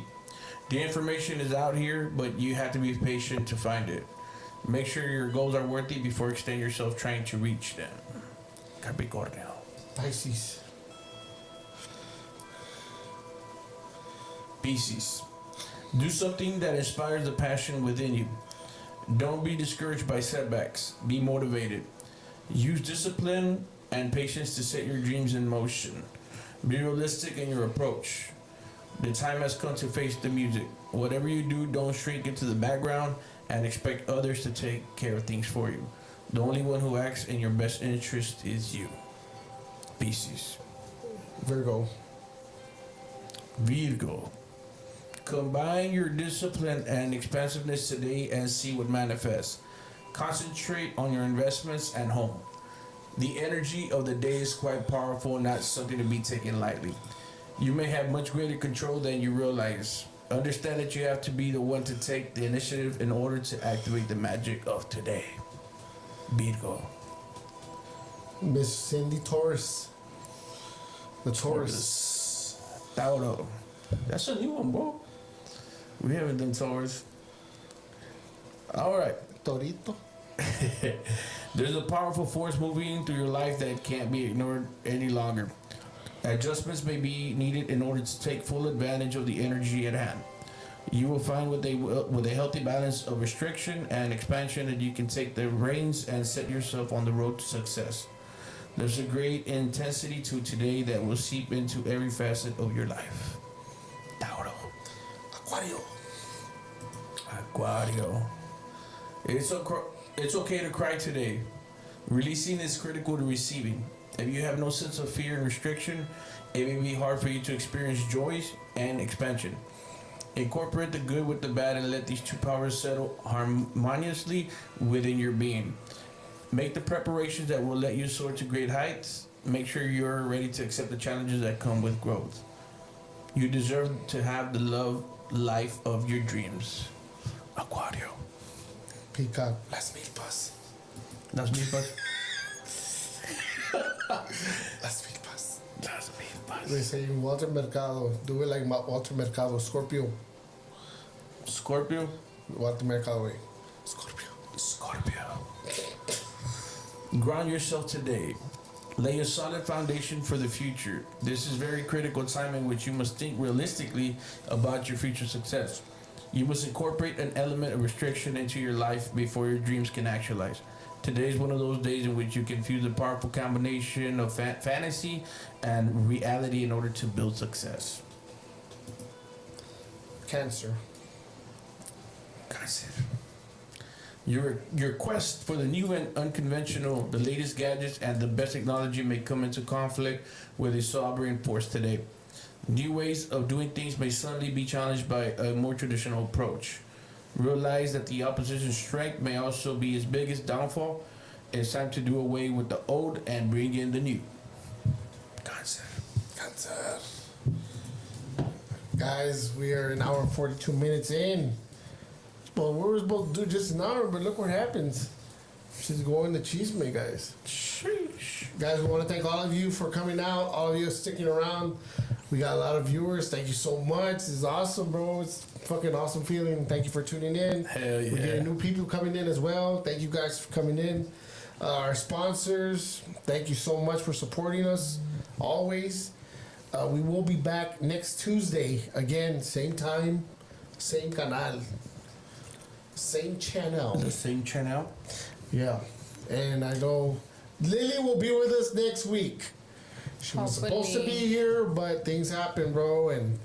B: The information is out here, but you have to be patient to find it. Make sure your goals are worthy before extend yourself trying to reach them. Capricornio.
A: Pisces.
B: Pisces. Do something that inspires the passion within you. Don't be discouraged by setbacks. Be motivated. Use discipline and patience to set your dreams in motion. Be realistic in your approach. The time has come to face the music. Whatever you do, don't shrink into the background and expect others to take care of things for you. The only one who acts in your best interest is you. Pisces.
A: Virgo.
B: Virgo. Combine your discipline and expansiveness today and see what manifests. Concentrate on your investments and home. The energy of the day is quite powerful, not something to be taken lightly. You may have much greater control than you realize. Understand that you have to be the one to take the initiative in order to activate the magic of today. Virgo.
A: Miss Cindy Taurus. The Taurus.
B: Tauro. That's a new one, bro. We haven't done Taurus. All right.
A: Torito.
B: There's a powerful force moving through your life that can't be ignored any longer. Adjustments may be needed in order to take full advantage of the energy at hand. You will find with a healthy balance of restriction and expansion that you can take the reins and set yourself on the road to success. There's a great intensity to today that will seep into every facet of your life. Tauro.
A: Aquario.
B: Aquario. It's okay to cry today. Releasing is critical to receiving. If you have no sense of fear and restriction, it may be hard for you to experience joy and expansion. Incorporate the good with the bad and let these two powers settle harmoniously within your being. Make the preparations that will let you soar to great heights. Make sure you're ready to accept the challenges that come with growth. You deserve to have the love life of your dreams. Aquario.
A: Peacock. Las Milpas.
B: Las milpas.
A: Las Milpas.
B: Las milpas.
A: They say Walter Mercado. Do it like Walter Mercado. Scorpio.
B: Scorpio.
A: Walter Mercado way. Scorpio.
B: Scorpio. Ground yourself today. Lay a solid foundation for the future. This is very critical time in which you must think realistically about your future success. You must incorporate an element of restriction into your life before your dreams can actualize. Today is one of those days in which you can fuse a powerful combination of fantasy and reality in order to build success.
A: Cancer.
B: Cancer. Your quest for the new and unconventional, the latest gadgets, and the best technology may come into conflict with a sovereign force today. New ways of doing things may suddenly be challenged by a more traditional approach. Realize that the opposition's strength may also be its biggest downfall. It's time to do away with the old and bring in the new. Cancer.
A: Cancer. Guys, we are an hour and 42 minutes in. Well, we were supposed to do just an hour, but look what happens. She's going to Chisme, guys.
B: Sheesh.
A: Guys, we want to thank all of you for coming out, all of you sticking around. We got a lot of viewers. Thank you so much. This is awesome, bro. It's a fucking awesome feeling. Thank you for tuning in.
B: Hell yeah.
A: We're getting new people coming in as well. Thank you guys for coming in. Our sponsors, thank you so much for supporting us always. We will be back next Tuesday. Again, same time, same canal. Same channel.
B: The same channel.
A: Yeah. And I know Lily will be with us next week. She was supposed to be here, but things happen, bro. And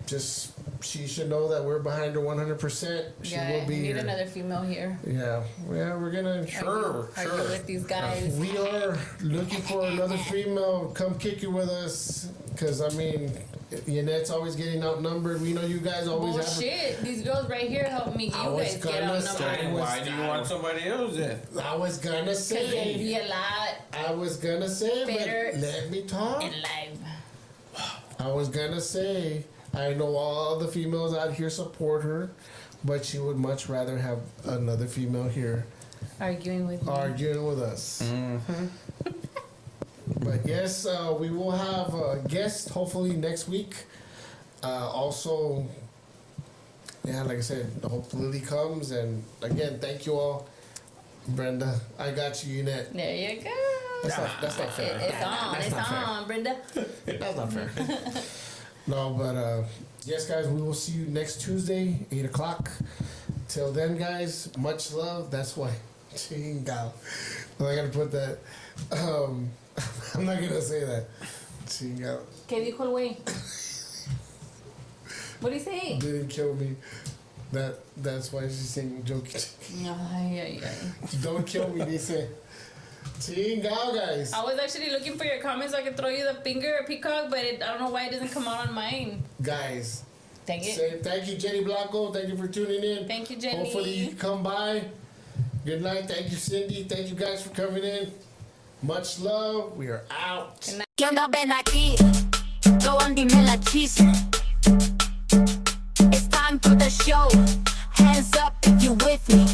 A: just, she should know that we're behind her 100%. She will be
C: we need
A: here.
C: another female here.
A: Yeah. Yeah, we're going to.
B: Sure.
C: Argue with these guys.
A: We are looking for another female. Come kick it with us. Because, I mean, Yanette's always getting outnumbered. We know you guys always have.
C: Bullshit. These girls right here help me. You guys get outnumbered.
B: Why do you want somebody else then?
A: I was going to
C: Because they'd
A: say.
C: be a lot
A: I was going to say,
C: better
A: but let me talk.
C: in life.
A: I was going to say, I know all the females out here support her, but she would much rather have another female here
C: Arguing with me.
A: arguing with us. But yes, we will have a guest hopefully next week. Also, yeah, like I said, the hope Lily comes. And again, thank you all. Brenda, I got you, Unit.
C: There you go.
A: That's not fair.
C: It's on.
A: That's
C: It's
A: not fair.
C: on, Brenda.
A: That's not fair. No, but yes, guys, we will see you next Tuesday, 8 o'clock. Till then, guys, much love. That's why. Chingao. I gotta put that. I'm not gonna say that. Chingao.
C: ¿Qué dijo el güey? What did he say?
A: Didn't kill me. That's why she's saying joking.
C: Ay, ay, ay.
A: Don't kill me, dice. Chingao, guys.
C: I was actually looking for your comments so I could throw you the finger peacock, but I don't know why it doesn't come out on mine.
A: Guys.
C: Dang it.
A: Say thank you, Jenny Blanco. Thank you for tuning in.
C: Thank you, Jenny.
A: Hopefully you can come by. Good night. Thank you, Cindy. Thank you guys for coming in. Much love. We are out.
C: Good night.
D: ¿Qué onda? Ven aquí. Go on, dime la chisme. It's time for the show. Hands up if you with me.